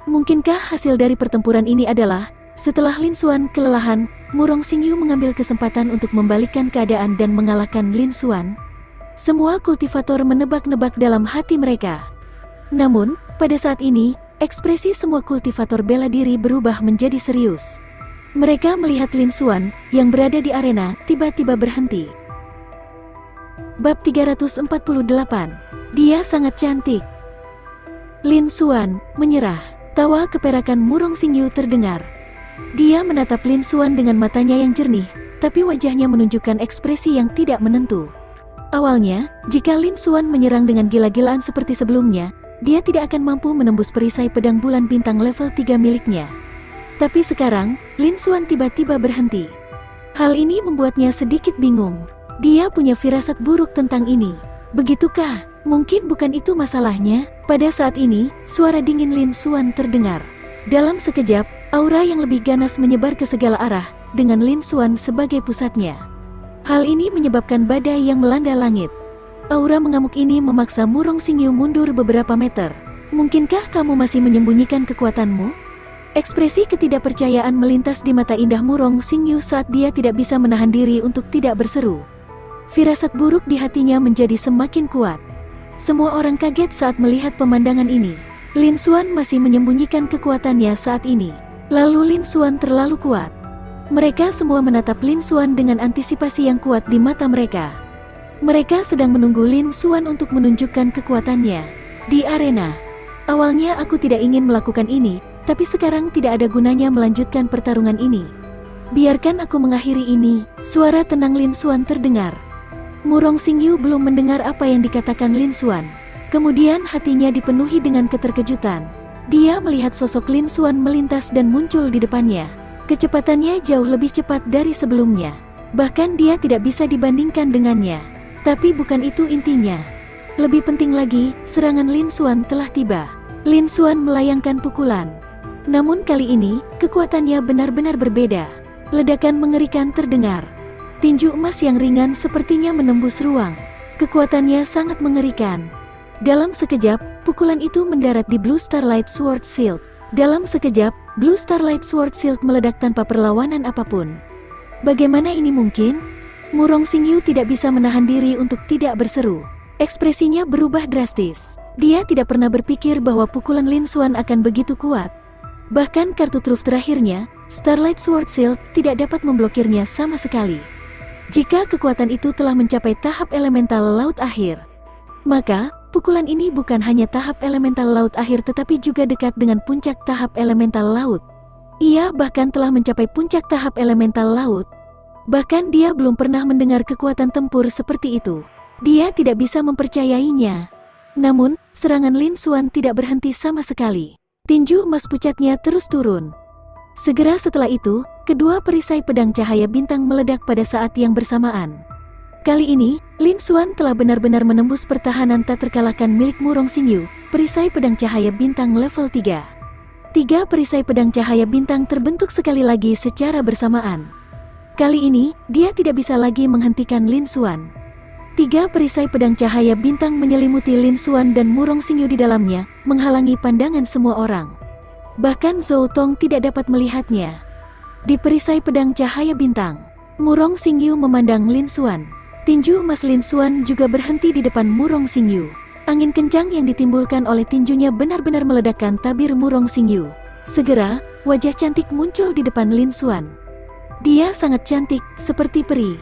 Mungkinkah hasil dari pertempuran ini adalah, setelah Lin Xuan kelelahan, Murong Xingyu mengambil kesempatan untuk membalikkan keadaan dan mengalahkan Lin Xuan? Semua kultivator menebak-nebak dalam hati mereka. Namun, pada saat ini, ekspresi semua kultivator bela diri berubah menjadi serius. Mereka melihat Lin Xuan, yang berada di arena, tiba-tiba berhenti. Bab 348. Dia sangat cantik. Lin Xuan menyerah. Tawa keperakan Murong Xingyu terdengar. Dia menatap Lin Xuan dengan matanya yang jernih, tapi wajahnya menunjukkan ekspresi yang tidak menentu. Awalnya, jika Lin Xuan menyerang dengan gila-gilaan seperti sebelumnya, dia tidak akan mampu menembus perisai pedang bulan bintang level 3 miliknya. Tapi sekarang, Lin Xuan tiba-tiba berhenti. Hal ini membuatnya sedikit bingung. Dia punya firasat buruk tentang ini. Begitukah? Mungkin bukan itu masalahnya. Pada saat ini, suara dingin Lin Xuan terdengar. Dalam sekejap, aura yang lebih ganas menyebar ke segala arah, dengan Lin Xuan sebagai pusatnya. Hal ini menyebabkan badai yang melanda langit. Aura mengamuk ini memaksa Murong Xingyu mundur beberapa meter. Mungkinkah kamu masih menyembunyikan kekuatanmu? Ekspresi ketidakpercayaan melintas di mata indah Murong Xingyu saat dia tidak bisa menahan diri untuk tidak berseru. Firasat buruk di hatinya menjadi semakin kuat. Semua orang kaget saat melihat pemandangan ini. Lin Xuan masih menyembunyikan kekuatannya saat ini. Lalu Lin Xuan terlalu kuat. Mereka semua menatap Lin Xuan dengan antisipasi yang kuat di mata mereka. Mereka sedang menunggu Lin Xuan untuk menunjukkan kekuatannya di arena. Awalnya aku tidak ingin melakukan ini, tapi sekarang tidak ada gunanya melanjutkan pertarungan ini. Biarkan aku mengakhiri ini. Suara tenang Lin Xuan terdengar. Murong Xingyu belum mendengar apa yang dikatakan Lin Xuan. Kemudian hatinya dipenuhi dengan keterkejutan. Dia melihat sosok Lin Xuan melintas dan muncul di depannya. Kecepatannya jauh lebih cepat dari sebelumnya. Bahkan dia tidak bisa dibandingkan dengannya. Tapi bukan itu intinya. Lebih penting lagi, serangan Lin Xuan telah tiba. Lin Xuan melayangkan pukulan. Namun kali ini, kekuatannya benar-benar berbeda. Ledakan mengerikan terdengar. Tinju emas yang ringan sepertinya menembus ruang. Kekuatannya sangat mengerikan. Dalam sekejap, pukulan itu mendarat di Blue Starlight Sword Shield. Dalam sekejap, Blue Starlight Sword Shield meledak tanpa perlawanan apapun. Bagaimana ini mungkin? Murong Xingyu tidak bisa menahan diri untuk tidak berseru. Ekspresinya berubah drastis. Dia tidak pernah berpikir bahwa pukulan Lin Xuan akan begitu kuat. Bahkan kartu truf terakhirnya, Starlight Sword Shield, tidak dapat memblokirnya sama sekali. Jika kekuatan itu telah mencapai tahap elemental laut akhir, maka pukulan ini bukan hanya tahap elemental laut akhir tetapi juga dekat dengan puncak tahap elemental laut. Ia bahkan telah mencapai puncak tahap elemental laut. Bahkan dia belum pernah mendengar kekuatan tempur seperti itu. Dia tidak bisa mempercayainya. Namun, serangan Lin Xuan tidak berhenti sama sekali. Tinju emas pucatnya terus turun. Segera setelah itu, kedua perisai pedang cahaya bintang meledak pada saat yang bersamaan. Kali ini, Lin Xuan telah benar-benar menembus pertahanan tak terkalahkan milik Murong Xingyu, perisai pedang cahaya bintang level 3. 3 perisai pedang cahaya bintang terbentuk sekali lagi secara bersamaan. Kali ini, dia tidak bisa lagi menghentikan Lin Xuan. 3 perisai pedang cahaya bintang menyelimuti Lin Xuan dan Murong Xingyu di dalamnya, menghalangi pandangan semua orang. Bahkan Zhou Tong tidak dapat melihatnya. Di perisai pedang cahaya bintang, Murong Xingyu memandang Lin Xuan. Tinju emas Lin Xuan juga berhenti di depan Murong Xingyu. Angin kencang yang ditimbulkan oleh tinjunya benar-benar meledakkan tabir Murong Xingyu. Segera, wajah cantik muncul di depan Lin Xuan. Dia sangat cantik, seperti peri.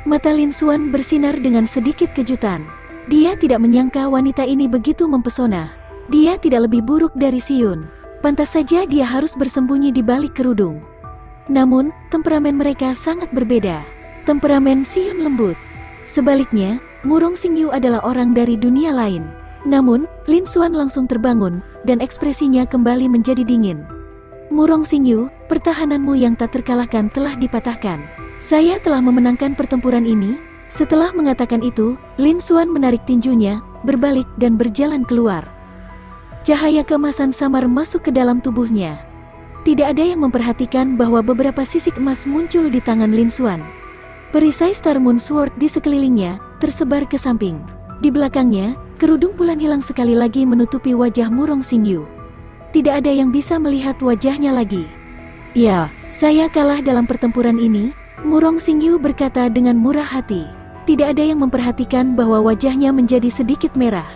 Mata Lin Xuan bersinar dengan sedikit kejutan. Dia tidak menyangka wanita ini begitu mempesona. Dia tidak lebih buruk dari Xiyun. Pantas saja dia harus bersembunyi di balik kerudung. Namun, temperamen mereka sangat berbeda. Temperamen Xiyun lembut. Sebaliknya, Murong Xingyu adalah orang dari dunia lain. Namun, Lin Xuan langsung terbangun, dan ekspresinya kembali menjadi dingin. Murong Xingyu, pertahananmu yang tak terkalahkan telah dipatahkan. Saya telah memenangkan pertempuran ini. Setelah mengatakan itu, Lin Xuan menarik tinjunya, berbalik dan berjalan keluar. Cahaya keemasan samar masuk ke dalam tubuhnya. Tidak ada yang memperhatikan bahwa beberapa sisik emas muncul di tangan Lin Xuan. Perisai Star Moon Sword di sekelilingnya tersebar ke samping. Di belakangnya, kerudung bulan hilang sekali lagi menutupi wajah Murong Xingyu. Tidak ada yang bisa melihat wajahnya lagi. Ya, saya kalah dalam pertempuran ini, Murong Xingyu berkata dengan murah hati. Tidak ada yang memperhatikan bahwa wajahnya menjadi sedikit merah.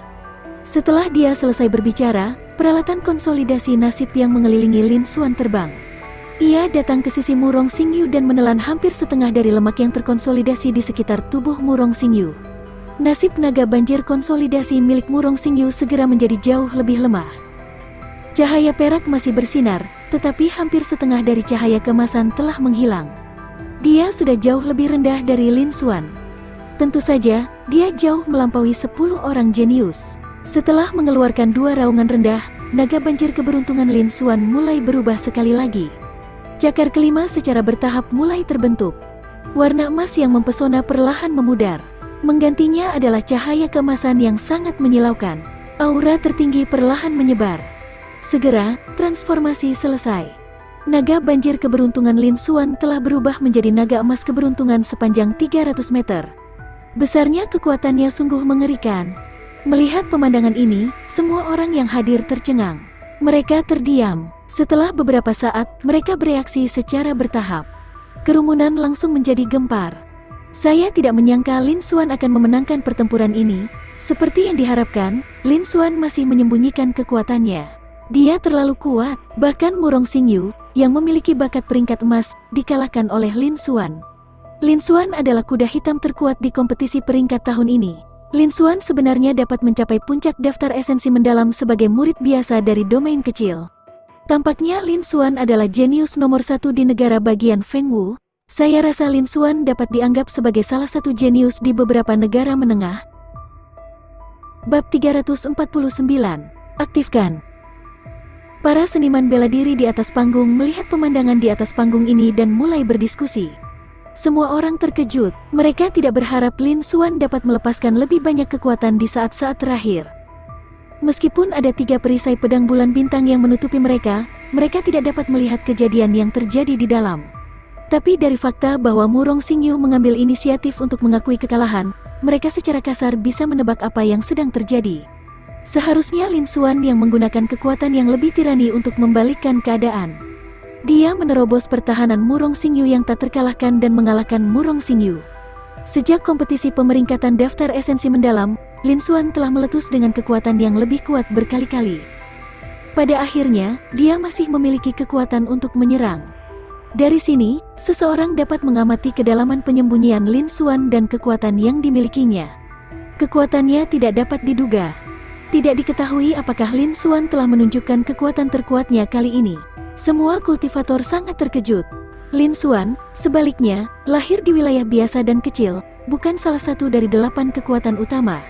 Setelah dia selesai berbicara, peralatan konsolidasi nasib yang mengelilingi Lin Xuan terbang. Ia datang ke sisi Murong Xingyu dan menelan hampir setengah dari lemak yang terkonsolidasi di sekitar tubuh Murong Xingyu. Nasib naga banjir konsolidasi milik Murong Xingyu segera menjadi jauh lebih lemah. Cahaya perak masih bersinar, tetapi hampir setengah dari cahaya keemasan telah menghilang. Dia sudah jauh lebih rendah dari Lin Xuan. Tentu saja, dia jauh melampaui 10 orang jenius. Setelah mengeluarkan 2 raungan rendah, naga banjir keberuntungan Lin Xuan mulai berubah sekali lagi. Cakar kelima secara bertahap mulai terbentuk. Warna emas yang mempesona perlahan memudar. Menggantinya adalah cahaya keemasan yang sangat menyilaukan. Aura tertinggi perlahan menyebar. Segera, transformasi selesai. Naga banjir keberuntungan Lin Xuan telah berubah menjadi naga emas keberuntungan sepanjang 300 meter. Besarnya kekuatannya sungguh mengerikan. Melihat pemandangan ini, semua orang yang hadir tercengang. Mereka terdiam. Setelah beberapa saat, mereka bereaksi secara bertahap. Kerumunan langsung menjadi gempar. Saya tidak menyangka Lin Xuan akan memenangkan pertempuran ini. Seperti yang diharapkan, Lin Xuan masih menyembunyikan kekuatannya. Dia terlalu kuat, bahkan Murong Xingyu, yang memiliki bakat peringkat emas, dikalahkan oleh Lin Xuan. Lin Xuan adalah kuda hitam terkuat di kompetisi peringkat tahun ini. Lin Xuan sebenarnya dapat mencapai puncak daftar esensi mendalam sebagai murid biasa dari domain kecil. Tampaknya Lin Xuan adalah jenius nomor 1 di negara bagian Feng Wu. Saya rasa Lin Xuan dapat dianggap sebagai salah satu jenius di beberapa negara menengah. Bab 349. Aktifkan. Para seniman bela diri di atas panggung melihat pemandangan di atas panggung ini dan mulai berdiskusi. Semua orang terkejut, mereka tidak berharap Lin Xuan dapat melepaskan lebih banyak kekuatan di saat-saat terakhir. Meskipun ada 3 perisai pedang bulan bintang yang menutupi mereka, mereka tidak dapat melihat kejadian yang terjadi di dalam. Tapi dari fakta bahwa Murong Xingyu mengambil inisiatif untuk mengakui kekalahan, mereka secara kasar bisa menebak apa yang sedang terjadi. Seharusnya Lin Xuan yang menggunakan kekuatan yang lebih tirani untuk membalikkan keadaan. Dia menerobos pertahanan Murong Xingyu yang tak terkalahkan dan mengalahkan Murong Xingyu. Sejak kompetisi pemeringkatan daftar esensi mendalam, Lin Xuan telah meletus dengan kekuatan yang lebih kuat berkali-kali. Pada akhirnya, dia masih memiliki kekuatan untuk menyerang. Dari sini, seseorang dapat mengamati kedalaman penyembunyian Lin Xuan dan kekuatan yang dimilikinya. Kekuatannya tidak dapat diduga. Tidak diketahui apakah Lin Xuan telah menunjukkan kekuatan terkuatnya kali ini. Semua kultivator sangat terkejut. Lin Xuan, sebaliknya, lahir di wilayah biasa dan kecil, bukan salah satu dari 8 kekuatan utama.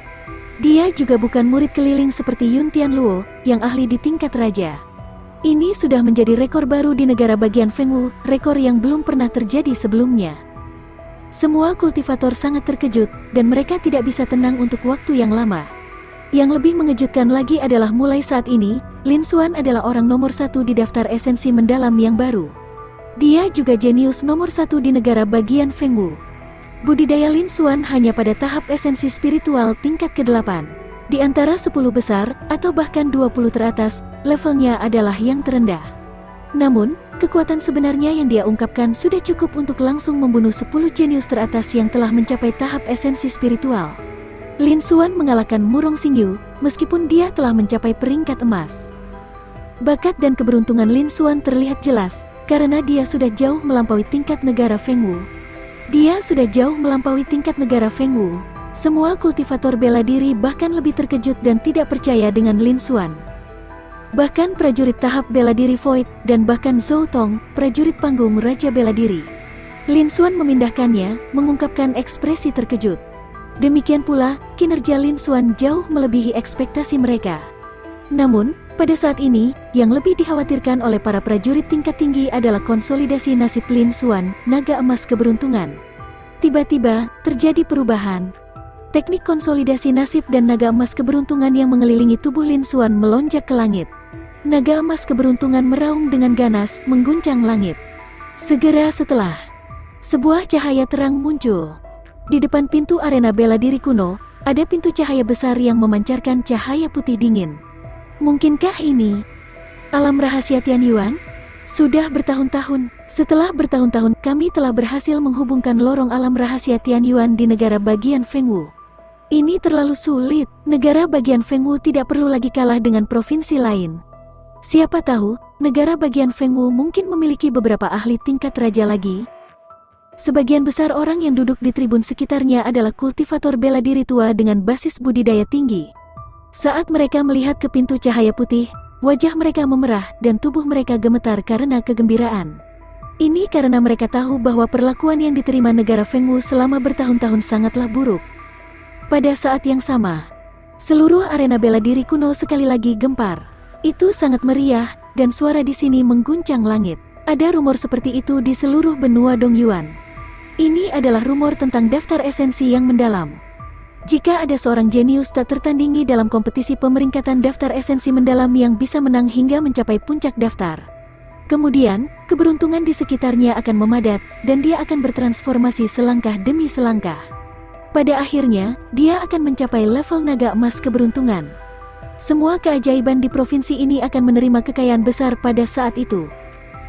Dia juga bukan murid keliling seperti Yun Tianluo, yang ahli di tingkat raja. Ini sudah menjadi rekor baru di negara bagian Feng Wu, rekor yang belum pernah terjadi sebelumnya. Semua kultivator sangat terkejut, dan mereka tidak bisa tenang untuk waktu yang lama. Yang lebih mengejutkan lagi adalah mulai saat ini, Lin Xuan adalah orang nomor 1 di daftar esensi mendalam yang baru. Dia juga jenius nomor 1 di negara bagian Fengwu. Budidaya Lin Xuan hanya pada tahap esensi spiritual tingkat ke-8. Di antara 10 besar, atau bahkan 20 teratas, levelnya adalah yang terendah. Namun, kekuatan sebenarnya yang dia ungkapkan sudah cukup untuk langsung membunuh 10 jenius teratas yang telah mencapai tahap esensi spiritual. Lin Xuan mengalahkan Murong Xingyu, meskipun dia telah mencapai peringkat emas. Bakat dan keberuntungan Lin Xuan terlihat jelas, karena dia sudah jauh melampaui tingkat negara Fengwu. Dia sudah jauh melampaui tingkat negara Fengwu. Semua kultivator bela diri bahkan lebih terkejut dan tidak percaya dengan Lin Xuan. Bahkan prajurit tahap bela diri Void, dan bahkan Zhou Tong, prajurit panggung Raja Bela Diri. Lin Xuan memindahkannya, mengungkapkan ekspresi terkejut. Demikian pula, kinerja Lin Xuan jauh melebihi ekspektasi mereka. Namun, pada saat ini, yang lebih dikhawatirkan oleh para prajurit tingkat tinggi adalah konsolidasi nasib Lin Xuan, naga emas keberuntungan. Tiba-tiba, terjadi perubahan. Teknik konsolidasi nasib dan naga emas keberuntungan yang mengelilingi tubuh Lin Xuan melonjak ke langit. Naga emas keberuntungan meraung dengan ganas, mengguncang langit. Segera setelah, sebuah cahaya terang muncul. Di depan pintu arena bela diri kuno, ada pintu cahaya besar yang memancarkan cahaya putih dingin. Mungkinkah ini alam rahasia Tianyuan? Sudah bertahun-tahun, setelah bertahun-tahun kami telah berhasil menghubungkan lorong alam rahasia Tianyuan di negara bagian Fengwu. Ini terlalu sulit, negara bagian Fengwu tidak perlu lagi kalah dengan provinsi lain. Siapa tahu, negara bagian Fengwu mungkin memiliki beberapa ahli tingkat raja lagi. Sebagian besar orang yang duduk di tribun sekitarnya adalah kultivator bela diri tua dengan basis budidaya tinggi. Saat mereka melihat ke pintu cahaya putih, wajah mereka memerah dan tubuh mereka gemetar karena kegembiraan. Ini karena mereka tahu bahwa perlakuan yang diterima negara Fengwu selama bertahun-tahun sangatlah buruk. Pada saat yang sama, seluruh arena bela diri kuno sekali lagi gempar. Itu sangat meriah, dan suara di sini mengguncang langit. Ada rumor seperti itu di seluruh benua Dongyuan. Ini adalah rumor tentang daftar esensi yang mendalam. Jika ada seorang jenius tak tertandingi dalam kompetisi pemeringkatan daftar esensi mendalam yang bisa menang hingga mencapai puncak daftar, kemudian, keberuntungan di sekitarnya akan memadat, dan dia akan bertransformasi selangkah demi selangkah. Pada akhirnya, dia akan mencapai level naga emas keberuntungan. Semua keajaiban di provinsi ini akan menerima kekayaan besar pada saat itu.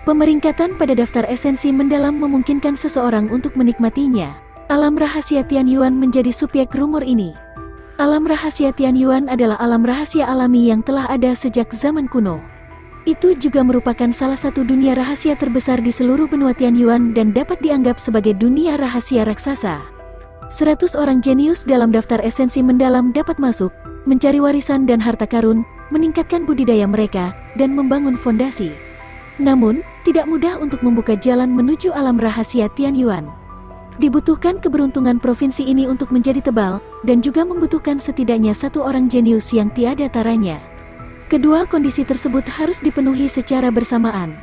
Pemeringkatan pada daftar esensi mendalam memungkinkan seseorang untuk menikmatinya. Alam rahasia Tianyuan menjadi subjek rumor ini. Alam rahasia Tianyuan adalah alam rahasia alami yang telah ada sejak zaman kuno. Itu juga merupakan salah satu dunia rahasia terbesar di seluruh benua Tianyuan dan dapat dianggap sebagai dunia rahasia raksasa. 100 orang jenius dalam daftar esensi mendalam dapat masuk, mencari warisan dan harta karun, meningkatkan budidaya mereka, dan membangun fondasi. Namun, tidak mudah untuk membuka jalan menuju alam rahasia Tianyuan. Dibutuhkan keberuntungan provinsi ini untuk menjadi tebal, dan juga membutuhkan setidaknya 1 orang jenius yang tiada taranya. Kedua kondisi tersebut harus dipenuhi secara bersamaan.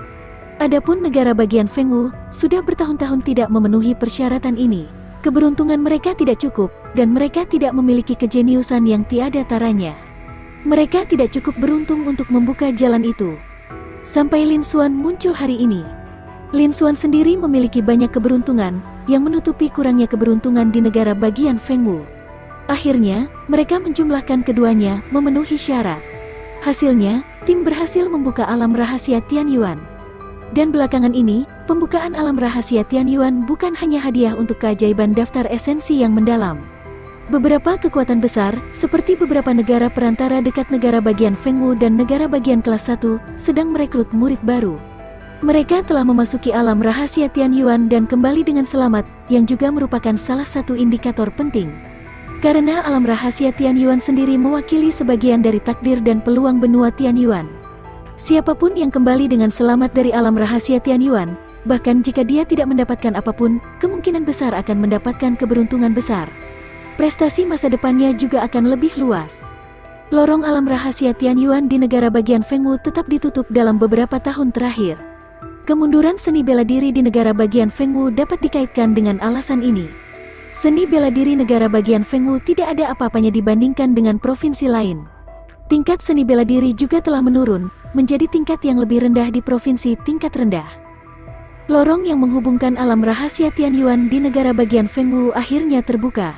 Adapun negara bagian Fengwu, sudah bertahun-tahun tidak memenuhi persyaratan ini. Keberuntungan mereka tidak cukup, dan mereka tidak memiliki kejeniusan yang tiada taranya. Mereka tidak cukup beruntung untuk membuka jalan itu. Sampai Lin Xuan muncul hari ini. Lin Xuan sendiri memiliki banyak keberuntungan, yang menutupi kurangnya keberuntungan di negara bagian Fengwu. Akhirnya, mereka menjumlahkan keduanya, memenuhi syarat. Hasilnya, tim berhasil membuka alam rahasia Tianyuan. Dan belakangan ini, pembukaan alam rahasia Tianyuan bukan hanya hadiah untuk keajaiban daftar esensi yang mendalam. Beberapa kekuatan besar, seperti beberapa negara perantara dekat negara bagian Fengwu dan negara bagian kelas 1, sedang merekrut murid baru. Mereka telah memasuki alam rahasia Tianyuan dan kembali dengan selamat, yang juga merupakan salah satu indikator penting. Karena alam rahasia Tianyuan sendiri mewakili sebagian dari takdir dan peluang benua Tianyuan. Siapapun yang kembali dengan selamat dari alam rahasia Tianyuan, bahkan jika dia tidak mendapatkan apapun, kemungkinan besar akan mendapatkan keberuntungan besar. Prestasi masa depannya juga akan lebih luas. Lorong alam rahasia Tianyuan di negara bagian Fengwu tetap ditutup dalam beberapa tahun terakhir. Kemunduran seni bela diri di negara bagian Fengwu dapat dikaitkan dengan alasan ini. Seni bela diri negara bagian Fengwu tidak ada apa-apanya dibandingkan dengan provinsi lain. Tingkat seni bela diri juga telah menurun, menjadi tingkat yang lebih rendah di provinsi tingkat rendah. Lorong yang menghubungkan alam rahasia Tianyuan di negara bagian Fengwu akhirnya terbuka.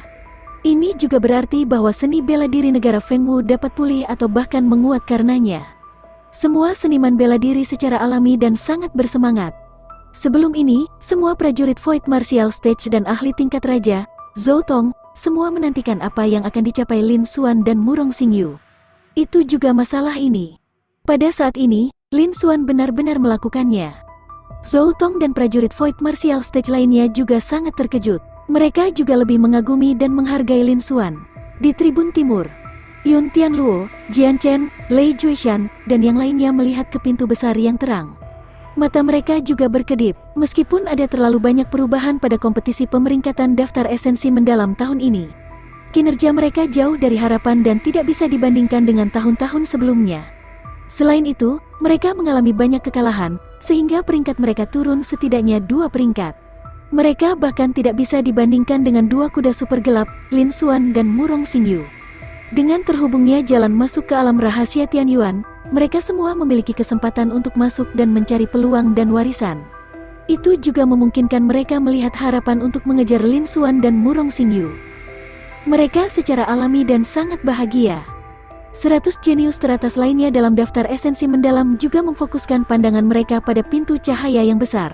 Ini juga berarti bahwa seni bela diri negara Fengwu dapat pulih atau bahkan menguat karenanya. Semua seniman bela diri secara alami dan sangat bersemangat. Sebelum ini, semua prajurit Void Martial Stage dan ahli tingkat raja, Zhou Tong, semua menantikan apa yang akan dicapai Lin Xuan dan Murong Xingyu. Itu juga masalah ini. Pada saat ini, Lin Xuan benar-benar melakukannya. Zhou Tong dan prajurit Void Martial Stage lainnya juga sangat terkejut. Mereka juga lebih mengagumi dan menghargai Lin Xuan. Di tribun timur, Yun Tianluo, Jian Chen, Lei Juishan, dan yang lainnya melihat ke pintu besar yang terang. Mata mereka juga berkedip, meskipun ada terlalu banyak perubahan pada kompetisi pemeringkatan daftar esensi mendalam tahun ini. Kinerja mereka jauh dari harapan dan tidak bisa dibandingkan dengan tahun-tahun sebelumnya. Selain itu, mereka mengalami banyak kekalahan, sehingga peringkat mereka turun setidaknya 2 peringkat. Mereka bahkan tidak bisa dibandingkan dengan 2 kuda super gelap, Lin Xuan dan Murong Xingyu. Dengan terhubungnya jalan masuk ke alam rahasia Tianyuan, mereka semua memiliki kesempatan untuk masuk dan mencari peluang dan warisan. Itu juga memungkinkan mereka melihat harapan untuk mengejar Lin Xuan dan Murong Xingyu. Mereka secara alami dan sangat bahagia. 100 jenius teratas lainnya dalam daftar esensi mendalam juga memfokuskan pandangan mereka pada pintu cahaya yang besar.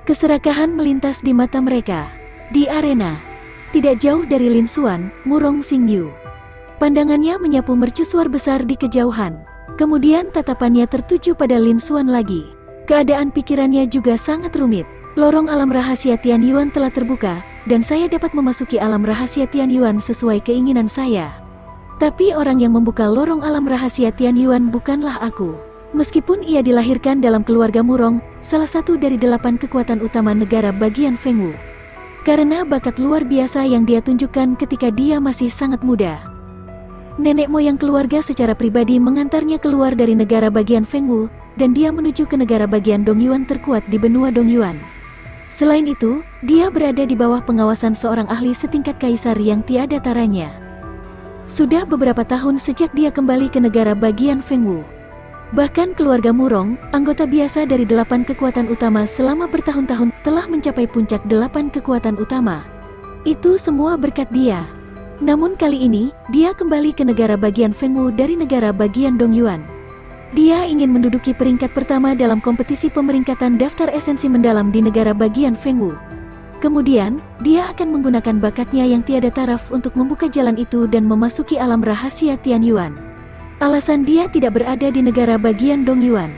Keserakahan melintas di mata mereka. Di arena, tidak jauh dari Lin Xuan, Murong Xingyu. Pandangannya menyapu mercusuar besar di kejauhan. Kemudian tatapannya tertuju pada Lin Xuan lagi. Keadaan pikirannya juga sangat rumit. Lorong alam rahasia Tianyuan telah terbuka, dan saya dapat memasuki alam rahasia Tianyuan sesuai keinginan saya. Tapi orang yang membuka lorong alam rahasia Tianyuan bukanlah aku. Meskipun ia dilahirkan dalam keluarga Murong, salah satu dari 8 kekuatan utama negara bagian Fengwu. Karena bakat luar biasa yang dia tunjukkan ketika dia masih sangat muda. Nenek moyang keluarga secara pribadi mengantarnya keluar dari negara bagian Fengwu, dan dia menuju ke negara bagian Dongyuan terkuat di benua Dongyuan. Selain itu, dia berada di bawah pengawasan seorang ahli setingkat kaisar yang tiada taranya. Sudah beberapa tahun sejak dia kembali ke negara bagian Fengwu. Bahkan keluarga Murong, anggota biasa dari 8 kekuatan utama selama bertahun-tahun, telah mencapai puncak 8 kekuatan utama. Itu semua berkat dia. Namun kali ini, dia kembali ke negara bagian Fengwu dari negara bagian Dongyuan. Dia ingin menduduki peringkat pertama dalam kompetisi pemeringkatan daftar esensi mendalam di negara bagian Fengwu. Kemudian, dia akan menggunakan bakatnya yang tiada taraf untuk membuka jalan itu dan memasuki alam rahasia Tianyuan. Alasan dia tidak berada di negara bagian Dongyuan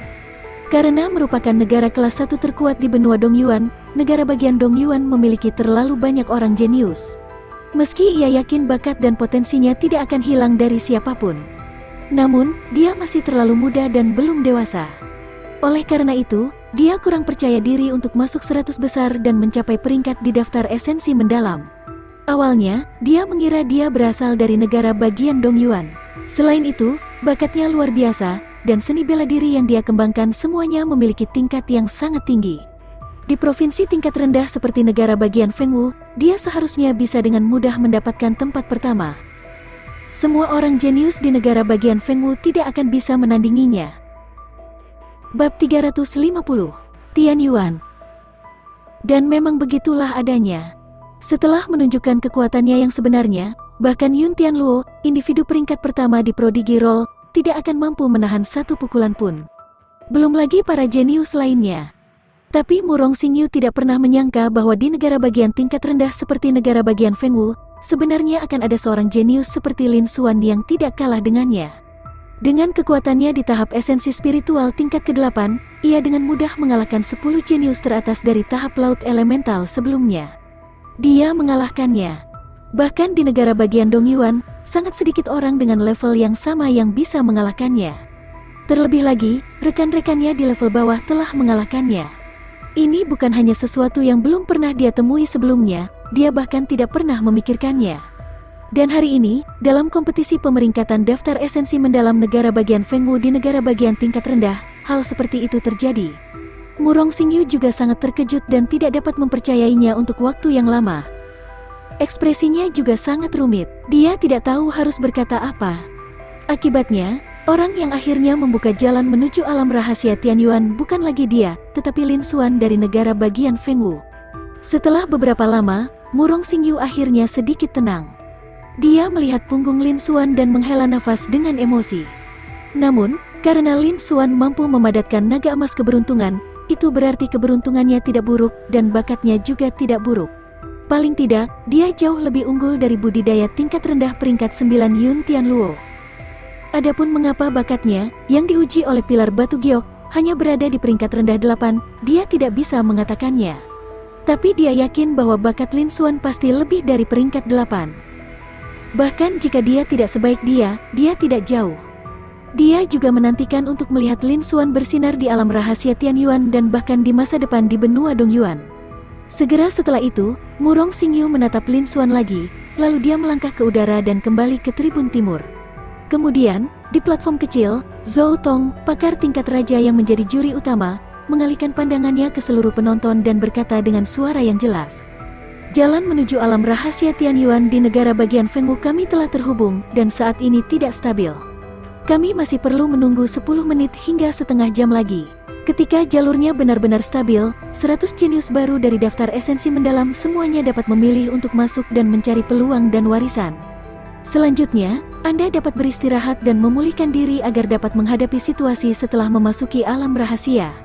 karena merupakan negara kelas 1 terkuat di benua Dongyuan. Negara bagian Dongyuan memiliki terlalu banyak orang jenius. Meski ia yakin bakat dan potensinya tidak akan hilang dari siapapun, namun dia masih terlalu muda dan belum dewasa. Oleh karena itu, dia kurang percaya diri untuk masuk 100 besar dan mencapai peringkat di daftar esensi mendalam. Awalnya, dia mengira dia berasal dari negara bagian Dongyuan. Selain itu, bakatnya luar biasa, dan seni bela diri yang dia kembangkan semuanya memiliki tingkat yang sangat tinggi. Di provinsi tingkat rendah seperti negara bagian Fengwu, dia seharusnya bisa dengan mudah mendapatkan tempat pertama. Semua orang jenius di negara bagian Fengwu tidak akan bisa menandinginya. Bab 350, Tianyuan. Dan memang begitulah adanya. Setelah menunjukkan kekuatannya yang sebenarnya, bahkan Yun Tianluo, individu peringkat pertama di Prodigy Roll, tidak akan mampu menahan satu pukulan pun. Belum lagi para jenius lainnya. Tapi Murong Xingyu tidak pernah menyangka bahwa di negara bagian tingkat rendah seperti negara bagian Fengwu, sebenarnya akan ada seorang jenius seperti Lin Xuan yang tidak kalah dengannya. Dengan kekuatannya di tahap esensi spiritual tingkat ke-8, ia dengan mudah mengalahkan 10 jenius teratas dari tahap laut elemental sebelumnya. Dia mengalahkannya. Bahkan di negara bagian Dongyuan, sangat sedikit orang dengan level yang sama yang bisa mengalahkannya. Terlebih lagi, rekan-rekannya di level bawah telah mengalahkannya. Ini bukan hanya sesuatu yang belum pernah dia temui sebelumnya, dia bahkan tidak pernah memikirkannya. Dan hari ini, dalam kompetisi pemeringkatan daftar esensi mendalam negara bagian Fengwu di negara bagian tingkat rendah, hal seperti itu terjadi. Murong Xingyu juga sangat terkejut dan tidak dapat mempercayainya untuk waktu yang lama. Ekspresinya juga sangat rumit. Dia tidak tahu harus berkata apa. Akibatnya, orang yang akhirnya membuka jalan menuju alam rahasia Tianyuan bukan lagi dia, tetapi Lin Xuan dari negara bagian Fengwu. Setelah beberapa lama, Murong Xingyu akhirnya sedikit tenang. Dia melihat punggung Lin Xuan dan menghela nafas dengan emosi. Namun, karena Lin Xuan mampu memadatkan naga emas keberuntungan, itu berarti keberuntungannya tidak buruk dan bakatnya juga tidak buruk. Paling tidak, dia jauh lebih unggul dari budidaya tingkat rendah peringkat 9 Yun Tianluo. Adapun mengapa bakatnya, yang diuji oleh pilar batu giok, hanya berada di peringkat rendah 8, dia tidak bisa mengatakannya. Tapi dia yakin bahwa bakat Lin Xuan pasti lebih dari peringkat 8. Bahkan jika dia tidak sebaik dia tidak jauh. Dia juga menantikan untuk melihat Lin Xuan bersinar di alam rahasia Tianyuan dan bahkan di masa depan di benua Dongyuan. Segera setelah itu, Murong Xingyu menatap Lin Xuan lagi, lalu dia melangkah ke udara dan kembali ke tribun timur. Kemudian, di platform kecil, Zhou Tong, pakar tingkat raja yang menjadi juri utama, mengalihkan pandangannya ke seluruh penonton dan berkata dengan suara yang jelas. Jalan menuju alam rahasia Tianyuan di negara bagian Fengwu kami telah terhubung dan saat ini tidak stabil. Kami masih perlu menunggu 10 menit hingga setengah jam lagi. Ketika jalurnya benar-benar stabil, 100 jenius baru dari daftar esensi mendalam semuanya dapat memilih untuk masuk dan mencari peluang dan warisan. Selanjutnya, Anda dapat beristirahat dan memulihkan diri agar dapat menghadapi situasi setelah memasuki alam rahasia.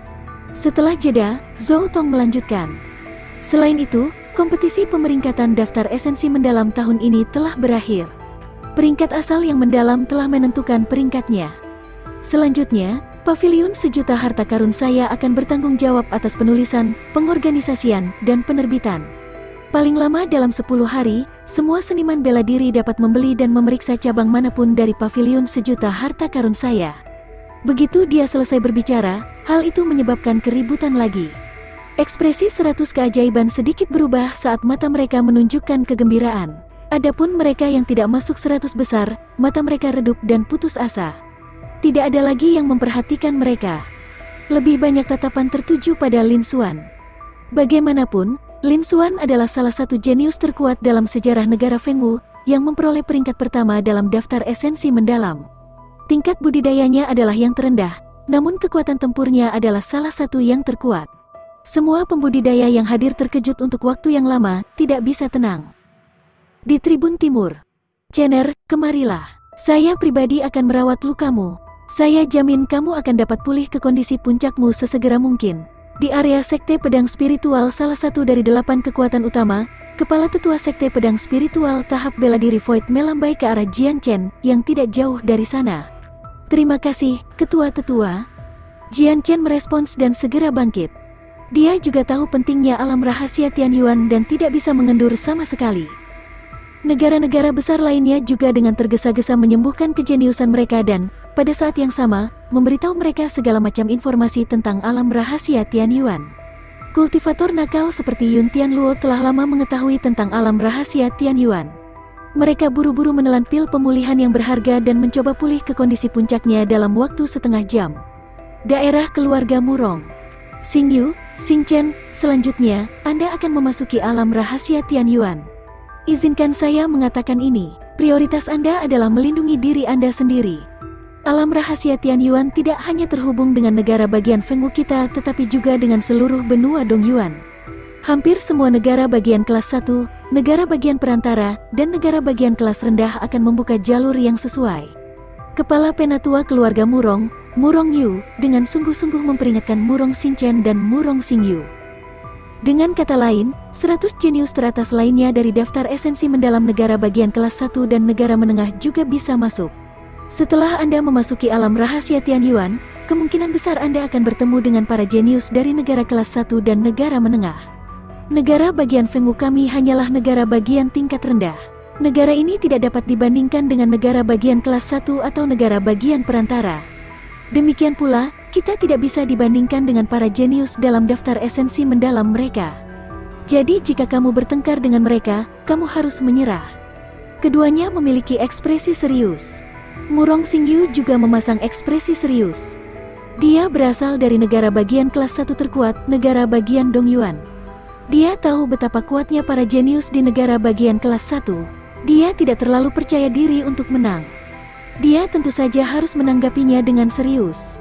Setelah jeda, Zhou Tong melanjutkan. Selain itu, kompetisi pemeringkatan daftar esensi mendalam tahun ini telah berakhir. Peringkat asal yang mendalam telah menentukan peringkatnya. Selanjutnya, Paviliun Sejuta Harta Karun saya akan bertanggung jawab atas penulisan, pengorganisasian, dan penerbitan. Paling lama dalam 10 hari, semua seniman bela diri dapat membeli dan memeriksa cabang manapun dari Paviliun Sejuta Harta Karun saya. Begitu dia selesai berbicara, hal itu menyebabkan keributan lagi. Ekspresi 100 keajaiban sedikit berubah saat mata mereka menunjukkan kegembiraan. Adapun mereka yang tidak masuk 100 besar, mata mereka redup dan putus asa. Tidak ada lagi yang memperhatikan mereka. Lebih banyak tatapan tertuju pada Lin Xuan. Bagaimanapun, Lin Xuan adalah salah satu jenius terkuat dalam sejarah negara Fengwu yang memperoleh peringkat pertama dalam daftar esensi mendalam. Tingkat budidayanya adalah yang terendah, namun kekuatan tempurnya adalah salah satu yang terkuat. Semua pembudidaya yang hadir terkejut untuk waktu yang lama, tidak bisa tenang. Di tribun timur, Cener, kemarilah. Saya pribadi akan merawat lukamu. Saya jamin kamu akan dapat pulih ke kondisi puncakmu sesegera mungkin. Di area Sekte Pedang Spiritual salah satu dari 8 kekuatan utama, Kepala Tetua Sekte Pedang Spiritual tahap bela diri Void melambai ke arah Jian Chen yang tidak jauh dari sana. Terima kasih, Ketua Tetua. Jian Chen merespons dan segera bangkit. Dia juga tahu pentingnya alam rahasia Tianyuan dan tidak bisa mengendur sama sekali. Negara-negara besar lainnya juga dengan tergesa-gesa menyembuhkan kejeniusan mereka dan, pada saat yang sama, memberitahu mereka segala macam informasi tentang alam rahasia Tianyuan. Kultivator nakal seperti Yun Tianluo telah lama mengetahui tentang alam rahasia Tianyuan. Mereka buru-buru menelan pil pemulihan yang berharga dan mencoba pulih ke kondisi puncaknya dalam waktu setengah jam. Daerah keluarga Murong. Xingyu, Xingchen, selanjutnya, Anda akan memasuki alam rahasia Tianyuan. Izinkan saya mengatakan ini, prioritas Anda adalah melindungi diri Anda sendiri. Alam rahasia Tianyuan tidak hanya terhubung dengan negara bagian Fengwu kita tetapi juga dengan seluruh benua Dongyuan. Hampir semua negara bagian kelas 1, negara bagian perantara, dan negara bagian kelas rendah akan membuka jalur yang sesuai. Kepala Penatua keluarga Murong, Murong Yu, dengan sungguh-sungguh memperingatkan Murong Xingchen dan Murong Xingyu. Dengan kata lain, 100 jenius teratas lainnya dari daftar esensi mendalam negara bagian kelas 1 dan negara menengah juga bisa masuk. Setelah Anda memasuki alam rahasia Tianyuan, kemungkinan besar Anda akan bertemu dengan para jenius dari negara kelas 1 dan negara menengah. Negara bagian Fengwu kami hanyalah negara bagian tingkat rendah. Negara ini tidak dapat dibandingkan dengan negara bagian kelas 1 atau negara bagian perantara. Demikian pula, kita tidak bisa dibandingkan dengan para jenius dalam daftar esensi mendalam mereka. Jadi jika kamu bertengkar dengan mereka, kamu harus menyerah. Keduanya memiliki ekspresi serius. Murong Xingyu juga memasang ekspresi serius. Dia berasal dari negara bagian kelas 1 terkuat, negara bagian Dongyuan. Dia tahu betapa kuatnya para jenius di negara bagian kelas 1. Dia tidak terlalu percaya diri untuk menang. Dia tentu saja harus menanggapinya dengan serius.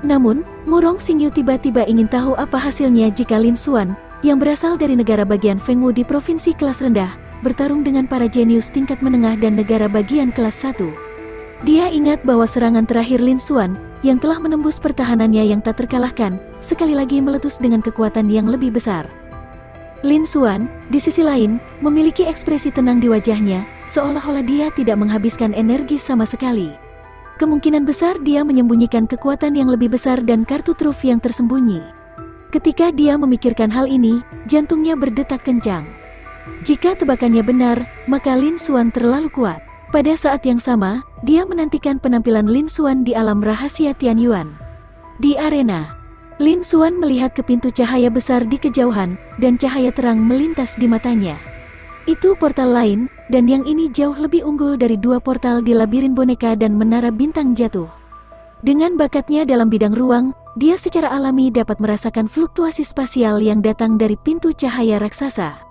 Namun, Murong Xingyu tiba-tiba ingin tahu apa hasilnya jika Lin Xuan, yang berasal dari negara bagian Fengwu di provinsi kelas rendah, bertarung dengan para jenius tingkat menengah dan negara bagian kelas 1. Dia ingat bahwa serangan terakhir Lin Xuan, yang telah menembus pertahanannya yang tak terkalahkan, sekali lagi meletus dengan kekuatan yang lebih besar. Lin Xuan, di sisi lain, memiliki ekspresi tenang di wajahnya, seolah-olah dia tidak menghabiskan energi sama sekali. Kemungkinan besar dia menyembunyikan kekuatan yang lebih besar dan kartu truf yang tersembunyi. Ketika dia memikirkan hal ini, jantungnya berdetak kencang. Jika tebakannya benar, maka Lin Xuan terlalu kuat. Pada saat yang sama, dia menantikan penampilan Lin Xuan di alam rahasia Tianyuan. Di arena, Lin Xuan melihat ke pintu cahaya besar di kejauhan, dan cahaya terang melintas di matanya. Itu portal lain, dan yang ini jauh lebih unggul dari dua portal di labirin boneka dan menara bintang jatuh. Dengan bakatnya dalam bidang ruang, dia secara alami dapat merasakan fluktuasi spasial yang datang dari pintu cahaya raksasa.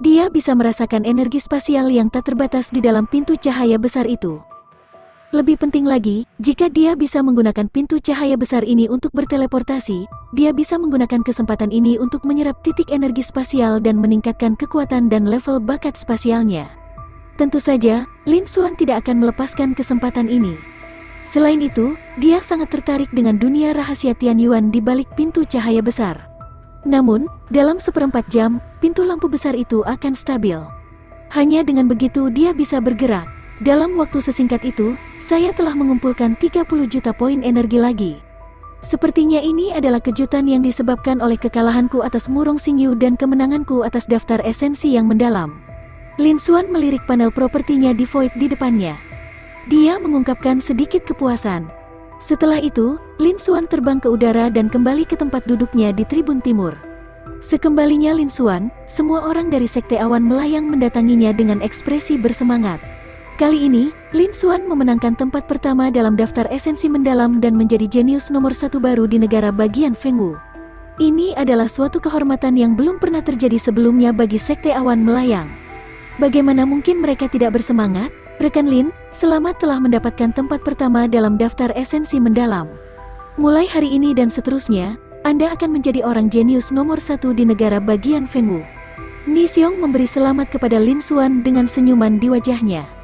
Dia bisa merasakan energi spasial yang tak terbatas di dalam pintu cahaya besar itu. Lebih penting lagi, jika dia bisa menggunakan pintu cahaya besar ini untuk berteleportasi, dia bisa menggunakan kesempatan ini untuk menyerap titik energi spasial dan meningkatkan kekuatan dan level bakat spasialnya. Tentu saja, Lin Xuan tidak akan melepaskan kesempatan ini. Selain itu, dia sangat tertarik dengan dunia rahasia Tianyuan di balik pintu cahaya besar. Namun, dalam seperempat jam, pintu lampu besar itu akan stabil. Hanya dengan begitu dia bisa bergerak. Dalam waktu sesingkat itu, saya telah mengumpulkan 30 juta poin energi lagi. Sepertinya ini adalah kejutan yang disebabkan oleh kekalahanku atas Murong Xingyu dan kemenanganku atas daftar esensi yang mendalam. Lin Xuan melirik panel propertinya di void di depannya. Dia mengungkapkan sedikit kepuasan. Setelah itu, Lin Xuan terbang ke udara dan kembali ke tempat duduknya di tribun timur. Sekembalinya Lin Xuan, semua orang dari Sekte Awan melayang mendatanginya dengan ekspresi bersemangat. Kali ini, Lin Xuan memenangkan tempat pertama dalam daftar esensi mendalam dan menjadi jenius nomor 1 baru di negara bagian Fengwu. Ini adalah suatu kehormatan yang belum pernah terjadi sebelumnya bagi Sekte Awan melayang. Bagaimana mungkin mereka tidak bersemangat? Rekan Lin, selamat telah mendapatkan tempat pertama dalam daftar esensi mendalam. Mulai hari ini dan seterusnya, Anda akan menjadi orang jenius nomor 1 di negara bagian Fengwu. Ni Xiong memberi selamat kepada Lin Xuan dengan senyuman di wajahnya.